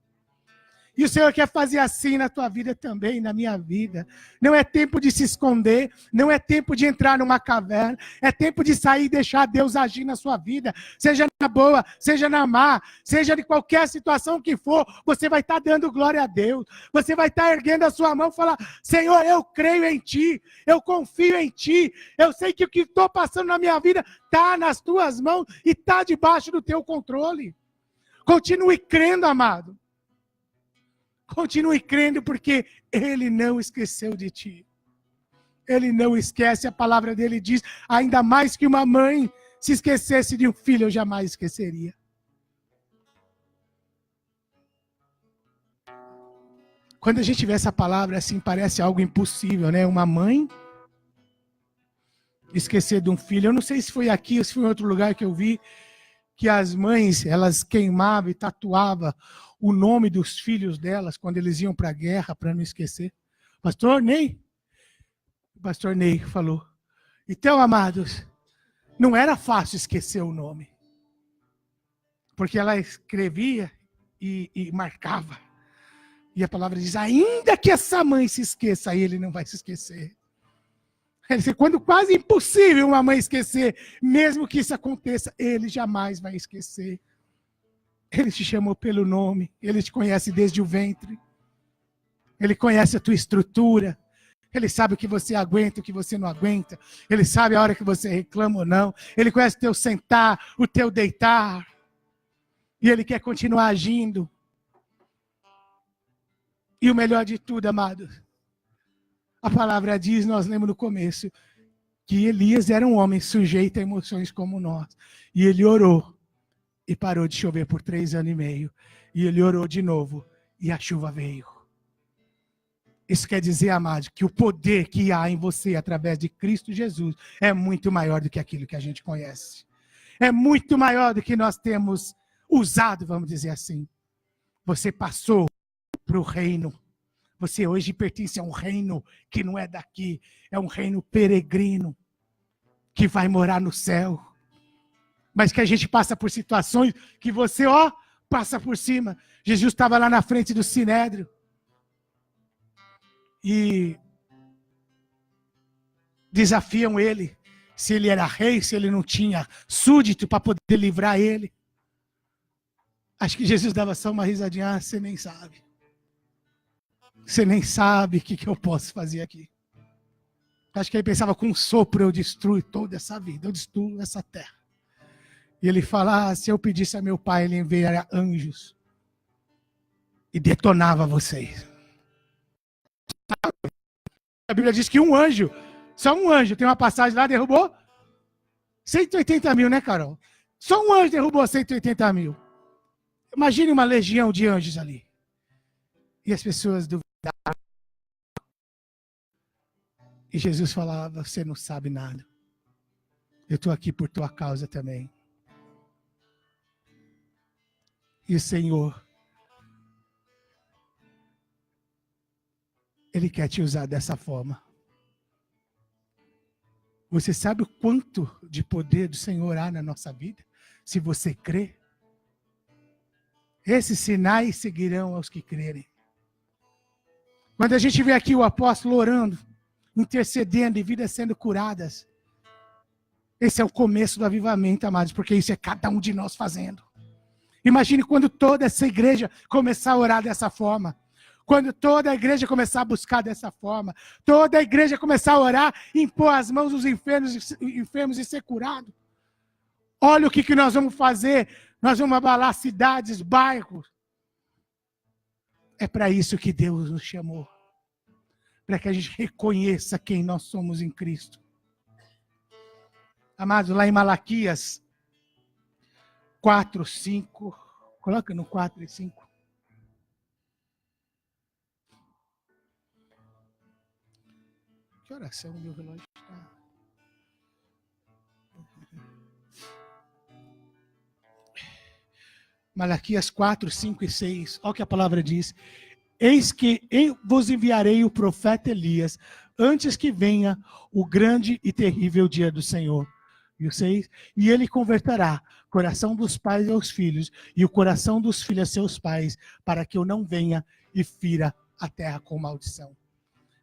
E o Senhor quer fazer assim na tua vida também, na minha vida. Não é tempo de se esconder, não é tempo de entrar numa caverna, é tempo de sair e deixar Deus agir na sua vida. Seja na boa, seja na má, seja de qualquer situação que for, você vai estar dando glória a Deus. Você vai estar erguendo a sua mão e falar, Senhor, eu creio em Ti, eu confio em Ti. Eu sei que o que estou passando na minha vida está nas Tuas mãos e está debaixo do Teu controle. Continue crendo, amado. Continue crendo porque Ele não esqueceu de ti. Ele não esquece, a palavra dele diz, ainda mais que uma mãe se esquecesse de um filho, eu jamais esqueceria. Quando a gente vê essa palavra assim, parece algo impossível, né? Uma mãe esquecer de um filho. Eu não sei se foi aqui ou se foi em outro lugar que eu vi que as mães, elas queimavam e tatuavam o nome dos filhos delas quando eles iam para a guerra, para não esquecer. Pastor Ney falou. Então, amados, não era fácil esquecer o nome. Porque ela escrevia e marcava. E a palavra diz, ainda que essa mãe se esqueça, ele não vai se esquecer. Quando quase impossível uma mãe esquecer, mesmo que isso aconteça, ele jamais vai esquecer. Ele te chamou pelo nome, ele te conhece desde o ventre. Ele conhece a tua estrutura. Ele sabe o que você aguenta, o que você não aguenta. Ele sabe a hora que você reclama ou não. Ele conhece o teu sentar, o teu deitar. E ele quer continuar agindo. E o melhor de tudo, amados, a palavra diz, nós lemos no começo, que Elias era um homem sujeito a emoções como nós. E ele orou. E parou de chover por 3 anos e meio. E ele orou de novo. E a chuva veio. Isso quer dizer, amado, que o poder que há em você através de Cristo Jesus é muito maior do que aquilo que a gente conhece. É muito maior do que nós temos usado, vamos dizer assim. Você passou para o reino. Você hoje pertence a um reino que não é daqui. É um reino peregrino que vai morar no céu. Mas que a gente passa por situações que você, passa por cima. Jesus estava lá na frente do Sinédrio. E desafiam ele, se ele era rei, se ele não tinha súdito para poder livrar ele. Acho que Jesus dava só uma risadinha, você nem sabe. Você nem sabe o que eu posso fazer aqui. Acho que ele pensava, com um sopro eu destruo toda essa vida, eu destruo essa terra. E ele fala, se eu pedisse a meu pai, ele enviaria anjos e detonava vocês. A Bíblia diz que um anjo, só um anjo, tem uma passagem lá, derrubou 180 mil, né, Carol? Só um anjo derrubou 180 mil. Imagine uma legião de anjos ali. E as pessoas duvidavam. E Jesus falava, você não sabe nada. Eu estou aqui por tua causa também. E o Senhor, Ele quer te usar dessa forma. Você sabe o quanto de poder do Senhor há na nossa vida? Se você crê. Esses sinais seguirão aos que crerem. Quando a gente vê aqui o apóstolo orando, intercedendo e vidas sendo curadas, esse é o começo do avivamento, amados, porque isso é cada um de nós fazendo. Imagine quando toda essa igreja começar a orar dessa forma. Quando toda a igreja começar a buscar dessa forma, toda a igreja começar a orar, impor as mãos dos enfermos e ser curado. Olha o que nós vamos fazer. Nós vamos abalar cidades, bairros. É para isso que Deus nos chamou. Para que a gente reconheça quem nós somos em Cristo. Amados, lá em Malaquias 4, 5. Coloca no 4 e 5. Que oração meu relógio está? Malaquias 4, 5 e 6. Olha o que a palavra diz. Eis que vos enviarei o profeta Elias, antes que venha o grande e terrível dia do Senhor. E o 6. E ele converterá o coração dos pais aos filhos, e o coração dos filhos a seus pais, para que eu não venha e fira a terra com maldição.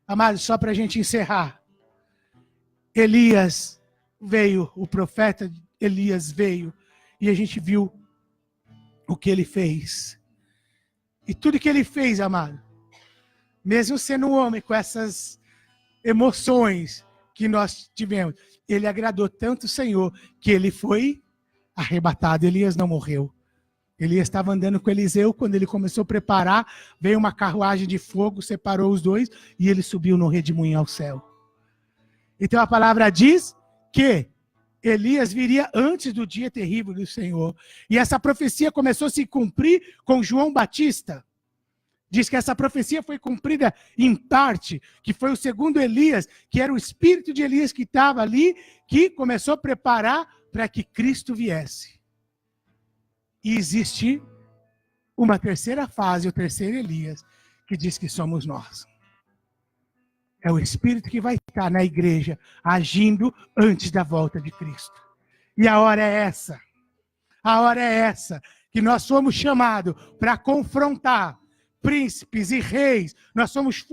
Amados, só para a gente encerrar. Elias veio, o profeta Elias veio, e a gente viu o que ele fez. E tudo que ele fez, amado, mesmo sendo um homem com essas emoções que nós tivemos, ele agradou tanto o Senhor que ele foi arrebatado. Elias não morreu. Elias estava andando com Eliseu, quando ele começou a preparar, veio uma carruagem de fogo, separou os dois, e ele subiu no redemoinho ao céu. Então a palavra diz que Elias viria antes do dia terrível do Senhor. E essa profecia começou a se cumprir com João Batista. Diz que essa profecia foi cumprida em parte, que foi o segundo Elias, que era o espírito de Elias que estava ali, que começou a preparar para que Cristo viesse. E existe uma terceira fase, o terceiro Elias, que diz que somos nós. É o Espírito que vai estar na igreja, agindo antes da volta de Cristo. E a hora é essa. A hora é essa, que nós somos chamados para confrontar, príncipes e reis, nós somos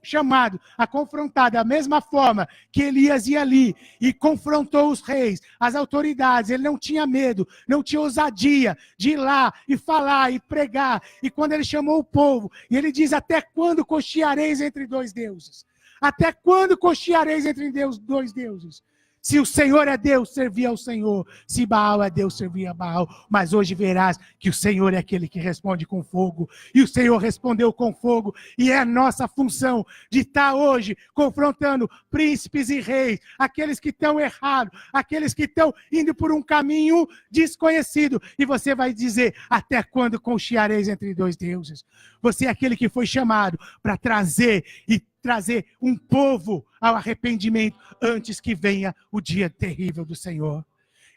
chamados a confrontar da mesma forma que Elias ia ali e confrontou os reis, as autoridades. Ele não tinha medo, não tinha ousadia de ir lá e falar e pregar. E quando ele chamou o povo, e ele diz: até quando cocheareis entre dois deuses? Até quando cocheareis entre dois deuses? Se o Senhor é Deus, servia ao Senhor. Se Baal é Deus, servia a Baal. Mas hoje verás que o Senhor é aquele que responde com fogo. E o Senhor respondeu com fogo. E é a nossa função de estar hoje confrontando príncipes e reis. Aqueles que estão errados. Aqueles que estão indo por um caminho desconhecido. E você vai dizer: até quando cocheareis entre dois deuses? Você é aquele que foi chamado para trazer um povo ao arrependimento antes que venha o dia terrível do Senhor.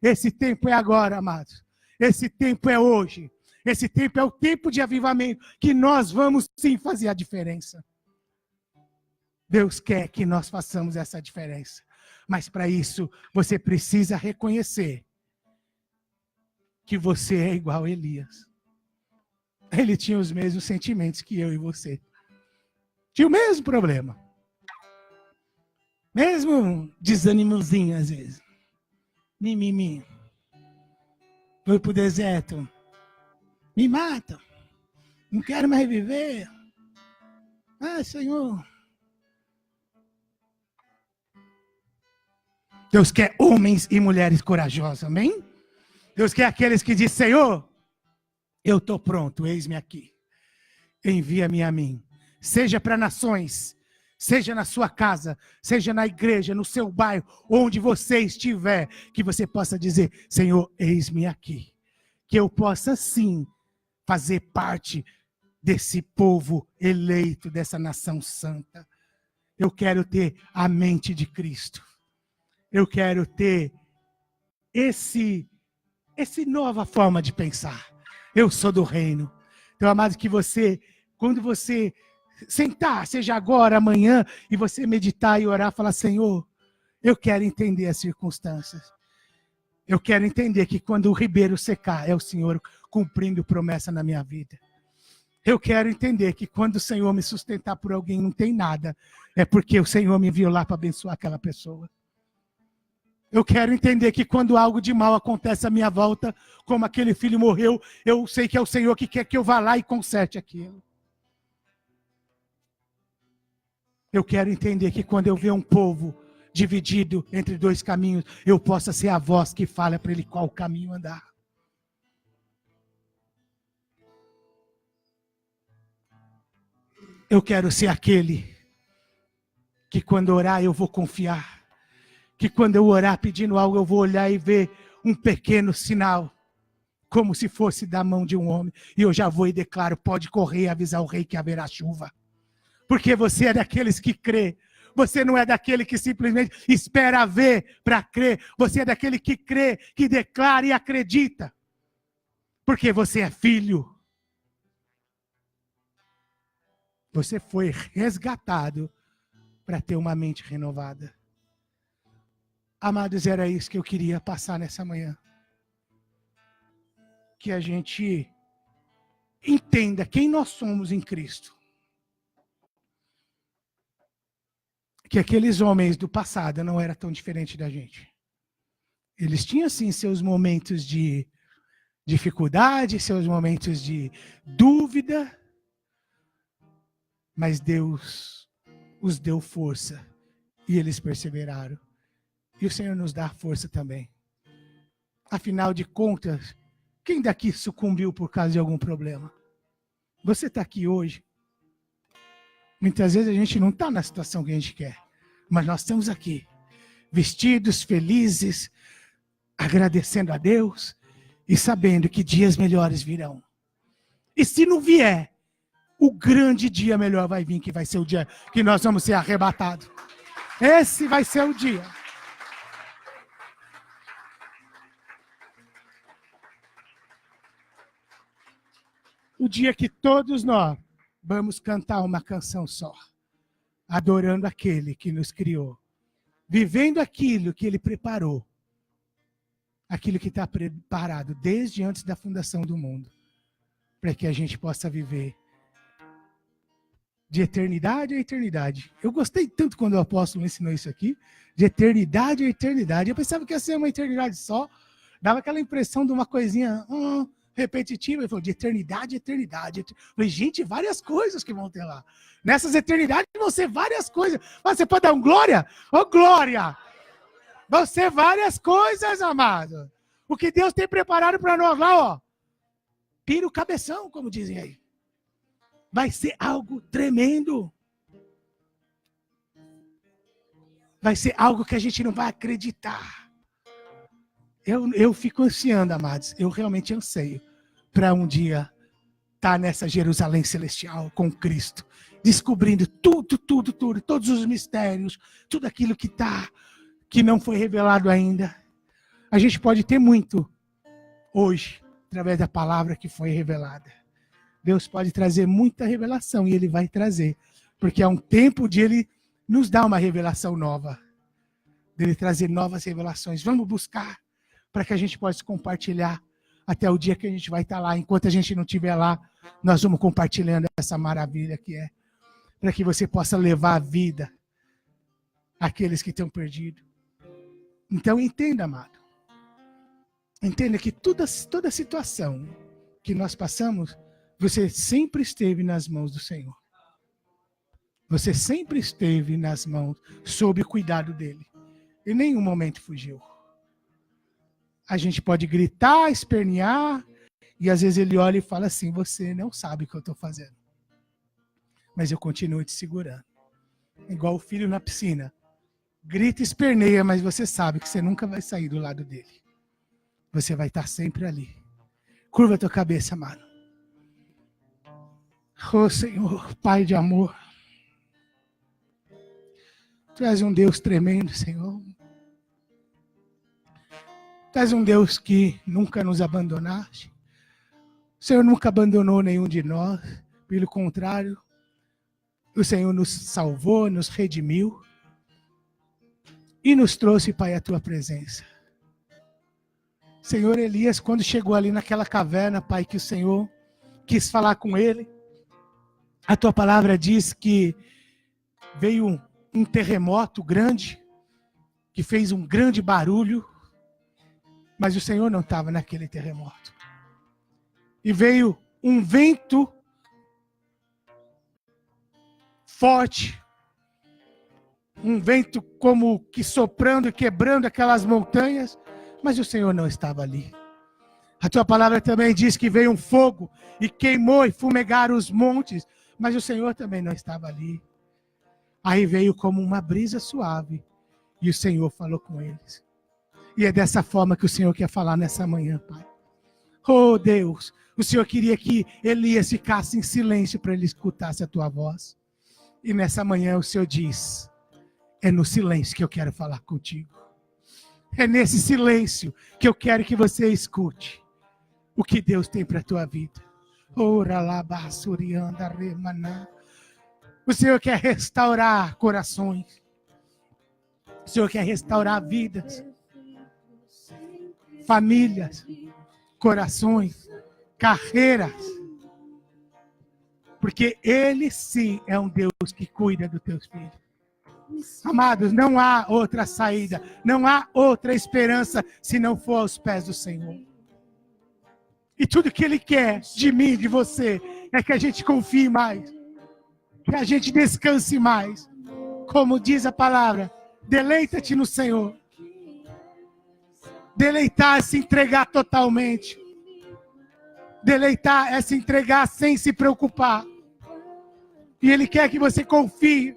Esse tempo é agora, amados. Esse tempo é hoje. Esse tempo é o tempo de avivamento, que nós vamos sim fazer a diferença. Deus quer que nós façamos essa diferença. Mas para isso, você precisa reconhecer que você é igual a Elias. Ele tinha os mesmos sentimentos que eu e você. Tinha o mesmo problema. Mesmo desânimozinho às vezes. Mimimi. Foi pro deserto. Me mata. Não quero mais viver. Ah, Senhor. Deus quer homens e mulheres corajosos, amém? Deus quer aqueles que dizem: Senhor, eu estou pronto, eis-me aqui. Envia-me a mim. Seja para nações, seja na sua casa, seja na igreja, no seu bairro, onde você estiver, que você possa dizer: Senhor, eis-me aqui. Que eu possa sim fazer parte desse povo eleito, dessa nação santa. Eu quero ter a mente de Cristo. Eu quero ter essa nova forma de pensar. Eu sou do reino. Então, amado, que você, quando você sentar, seja agora, amanhã, e você meditar e orar, falar: Senhor, eu quero entender as circunstâncias. Eu quero entender que quando o ribeiro secar, é o Senhor cumprindo promessa na minha vida. Eu quero entender que quando o Senhor me sustentar por alguém não tem nada, é porque o Senhor me enviou lá para abençoar aquela pessoa. Eu quero entender que quando algo de mal acontece à minha volta, como aquele filho morreu, eu sei que é o Senhor que quer que eu vá lá e conserte aquilo. Eu quero entender que quando eu ver um povo dividido entre dois caminhos, eu possa ser a voz que fala para ele qual caminho andar. Eu quero ser aquele que quando orar eu vou confiar. Que quando eu orar pedindo algo eu vou olhar e ver um pequeno sinal. Como se fosse da mão de um homem. E eu já vou e declaro: pode correr e avisar o rei que haverá chuva. Porque você é daqueles que crê. Você não é daquele que simplesmente espera ver para crer. Você é daquele que crê, que declara e acredita. Porque você é filho. Você foi resgatado para ter uma mente renovada. Amados, era isso que eu queria passar nessa manhã. Que a gente entenda quem nós somos em Cristo. Que aqueles homens do passado não eram tão diferentes da gente. Eles tinham, sim, seus momentos de dificuldade, seus momentos de dúvida, mas Deus os deu força e eles perseveraram. E o Senhor nos dá força também. Afinal de contas, quem daqui sucumbiu por causa de algum problema? Você está aqui hoje. Muitas vezes a gente não está na situação que a gente quer. Mas nós estamos aqui, vestidos, felizes, agradecendo a Deus e sabendo que dias melhores virão. E se não vier, o grande dia melhor vai vir, que vai ser o dia que nós vamos ser arrebatados. Esse vai ser o dia. O dia que todos nós vamos cantar uma canção só, adorando aquele que nos criou, vivendo aquilo que ele preparou, aquilo que está preparado desde antes da fundação do mundo, para que a gente possa viver De eternidade a eternidade. Eu gostei tanto quando o apóstolo ensinou isso aqui. De eternidade a eternidade. Eu pensava que ia ser uma eternidade só. Dava aquela impressão de uma coisinha repetitiva. Ele falou, de eternidade a eternidade. Eu falei, gente, várias coisas que vão ter lá. Nessas eternidades vão ser várias coisas. Mas você pode dar um glória? Ô, glória! Vão ser várias coisas, amado. O que Deus tem preparado para nós lá, ó. Pira o cabeção, como dizem aí. Vai ser algo tremendo. Vai ser algo que a gente não vai acreditar. Eu fico ansiando, amados. Eu realmente anseio para um dia estar nessa Jerusalém celestial com Cristo. Descobrindo tudo, todos os mistérios, tudo aquilo que não foi revelado ainda. A gente pode ter muito hoje, através da palavra que foi revelada. Deus pode trazer muita revelação e Ele vai trazer. Porque é um tempo de Ele nos dar uma revelação nova. De Ele trazer novas revelações. Vamos buscar para que a gente possa compartilhar até o dia que a gente vai estar lá. Enquanto a gente não estiver lá, nós vamos compartilhando essa maravilha que é. Para que você possa levar a vida àqueles que estão perdidos. Então entenda, amado. Entenda que toda situação que nós passamos, você sempre esteve nas mãos do Senhor. Você sempre esteve nas mãos, sob o cuidado dEle. Em nenhum momento fugiu. A gente pode gritar, espernear, e às vezes Ele olha e fala assim, você não sabe o que eu estou fazendo. Mas eu continuo te segurando. Igual o filho na piscina. Grita e esperneia, mas você sabe que você nunca vai sair do lado dele. Você vai estar sempre ali. Curva a tua cabeça, amado. Oh, Senhor, Pai de amor. Tu és um Deus tremendo, Senhor. Tu és um Deus que nunca nos abandonaste. O Senhor nunca abandonou nenhum de nós. Pelo contrário, o Senhor nos salvou, nos redimiu. E nos trouxe, Pai, a tua presença. Senhor Elias, quando chegou ali naquela caverna, Pai, que o Senhor quis falar com ele, a tua palavra diz que veio um terremoto grande, que fez um grande barulho, mas o Senhor não estava naquele terremoto. E veio um vento forte, um vento como que soprando e quebrando aquelas montanhas, mas o Senhor não estava ali. A tua palavra também diz que veio um fogo e queimou e fumegaram os montes, mas o Senhor também não estava ali. Aí veio como uma brisa suave e o Senhor falou com eles. E é dessa forma que o Senhor quer falar nessa manhã, Pai. Oh Deus, o Senhor queria que Elias ficasse em silêncio para ele escutasse a tua voz. E nessa manhã o Senhor diz, é no silêncio que eu quero falar contigo. É nesse silêncio que eu quero que você escute o que Deus tem para a tua vida. O Senhor quer restaurar corações. O Senhor quer restaurar vidas, famílias, corações, carreiras. Porque Ele sim é um Deus que cuida dos teus filhos. Amados, não há outra saída, não há outra esperança se não for aos pés do Senhor. E tudo que Ele quer de mim, de você, é que a gente confie mais, que a gente descanse mais. Como diz a palavra, deleita-te no Senhor. Deleitar é se entregar totalmente. Deleitar é se entregar sem se preocupar. E Ele quer que você confie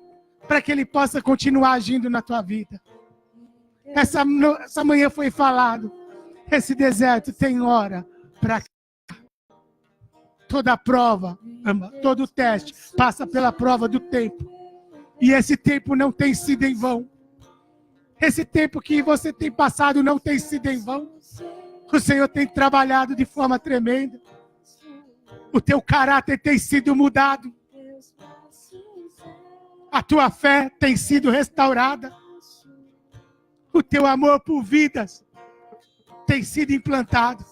para que Ele possa continuar agindo na tua vida. Essa manhã foi falado. Esse deserto tem hora para toda prova, todo teste passa pela prova do tempo. E esse tempo não tem sido em vão. Esse tempo que você tem passado não tem sido em vão. O Senhor tem trabalhado de forma tremenda. O teu caráter tem sido mudado. A tua fé tem sido restaurada. O teu amor por vidas tem sido implantado.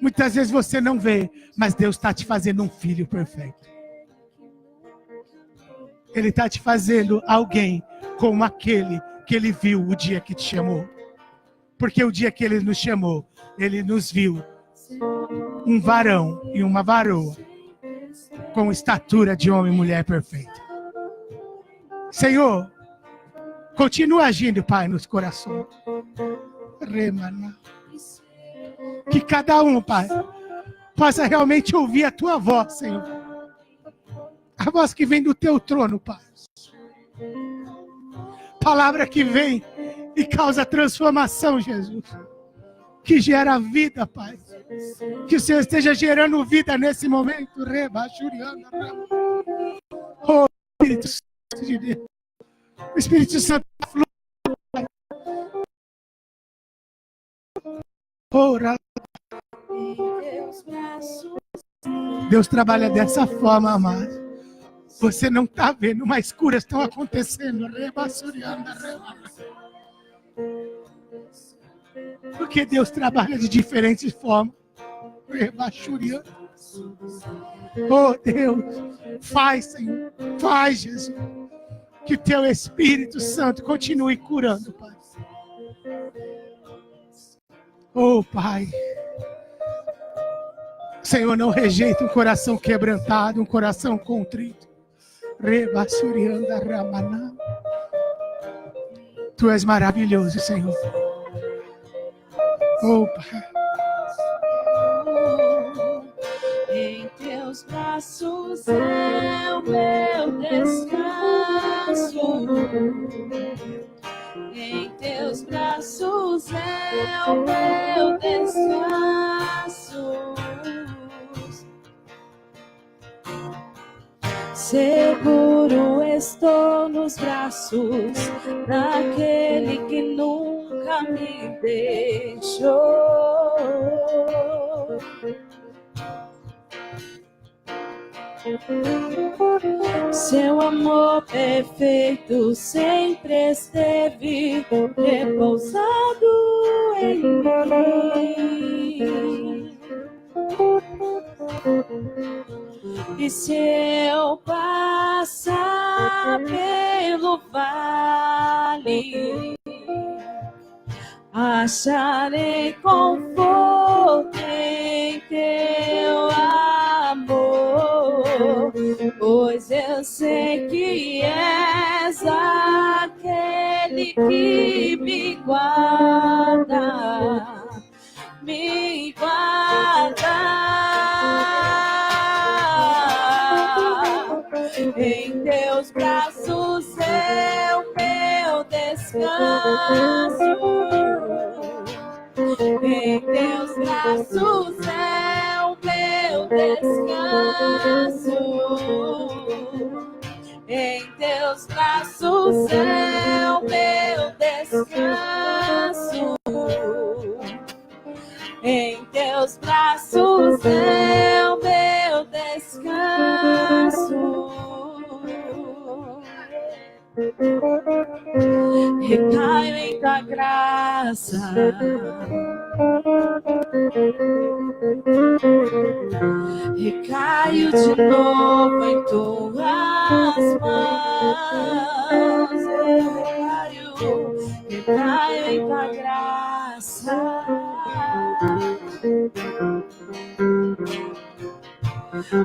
Muitas vezes você não vê, mas Deus está te fazendo um filho perfeito. Ele está te fazendo alguém como aquele que Ele viu o dia que te chamou. Porque o dia que Ele nos chamou, Ele nos viu um varão e uma varoa com estatura de homem e mulher perfeita. Senhor, continua agindo, Pai, nos corações. Remana. Que cada um, Pai, possa realmente ouvir a Tua voz, Senhor. A voz que vem do Teu trono, Pai. Palavra que vem e causa transformação, Jesus. Que gera vida, Pai. Que o Senhor esteja gerando vida nesse momento. Oh, Espírito Santo de Deus. O Espírito Santo flui. Deus trabalha dessa forma, amado. Você não está vendo, mas curas estão acontecendo. Porque Deus trabalha de diferentes formas. Oh Deus, faz, Senhor, faz, Jesus. Que o Teu Espírito Santo continue curando, Pai. Oh Pai, Senhor, não rejeita um coração quebrantado, um coração contrito. Tu és maravilhoso, Senhor. Oh Pai. Em Teus braços é o meu descanso. Em Teus braços é o meu descanso. Seguro estou nos braços daquele que nunca me deixou. Seu amor perfeito sempre esteve repousado em mim. E se eu passar pelo vale, acharei conforto em Teu amor, pois eu sei que és aquele que me guarda, me guarda. Em Teus braços é o meu descanso. Em Teus braços é o meu descanso. Em Teus braços é o meu descanso. Em Teus braços é o meu descanso. Recaio em Tua graça, recaio de novo em Tuas mãos. Eu recaio em Tua graça.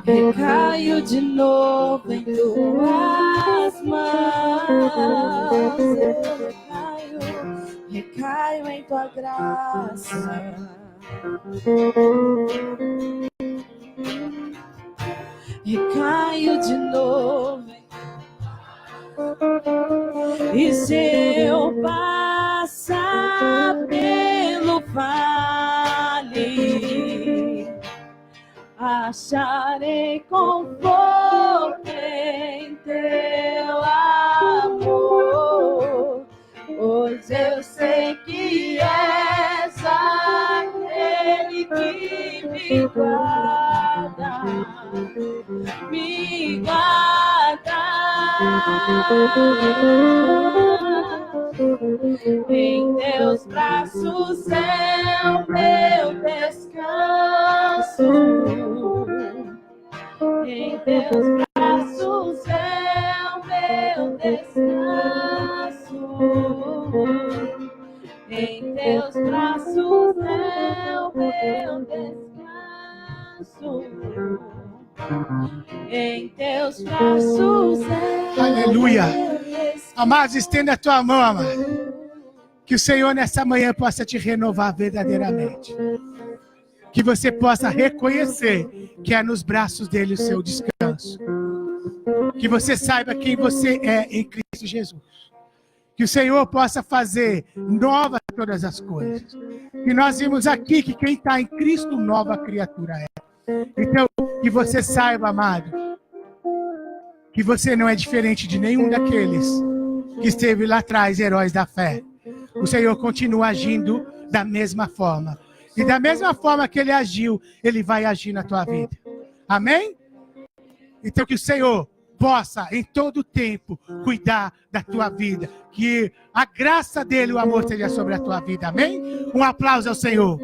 Recaio de novo em Tuas mãos. Eu recaio em Tua graça. Recaio de novo. E se eu passar pelo vale, acharei conforto em Teu amor, pois eu sei que és aquele que me guarda, me guarda. Em Teus braços é o meu descanso. Em Teus braços é o meu Em teus braços é o meu descanso. Em teus braços é Aleluia. o meu descanso. Amados, estenda a tua mão, amado. Que o Senhor nessa manhã possa te renovar verdadeiramente. Que você possa reconhecer que é nos braços dele o seu descanso. Que você saiba quem você é em Cristo Jesus. Que o Senhor possa fazer novas todas as coisas. E nós vimos aqui que quem está em Cristo, nova criatura é. Então, que você saiba, amado, que você não é diferente de nenhum daqueles que esteve lá atrás, heróis da fé. O Senhor continua agindo da mesma forma. E da mesma forma que ele agiu, ele vai agir na tua vida. Amém? Então que o Senhor possa, em todo tempo, cuidar da tua vida. Que a graça dele, o amor seja sobre a tua vida. Amém? Um aplauso ao Senhor.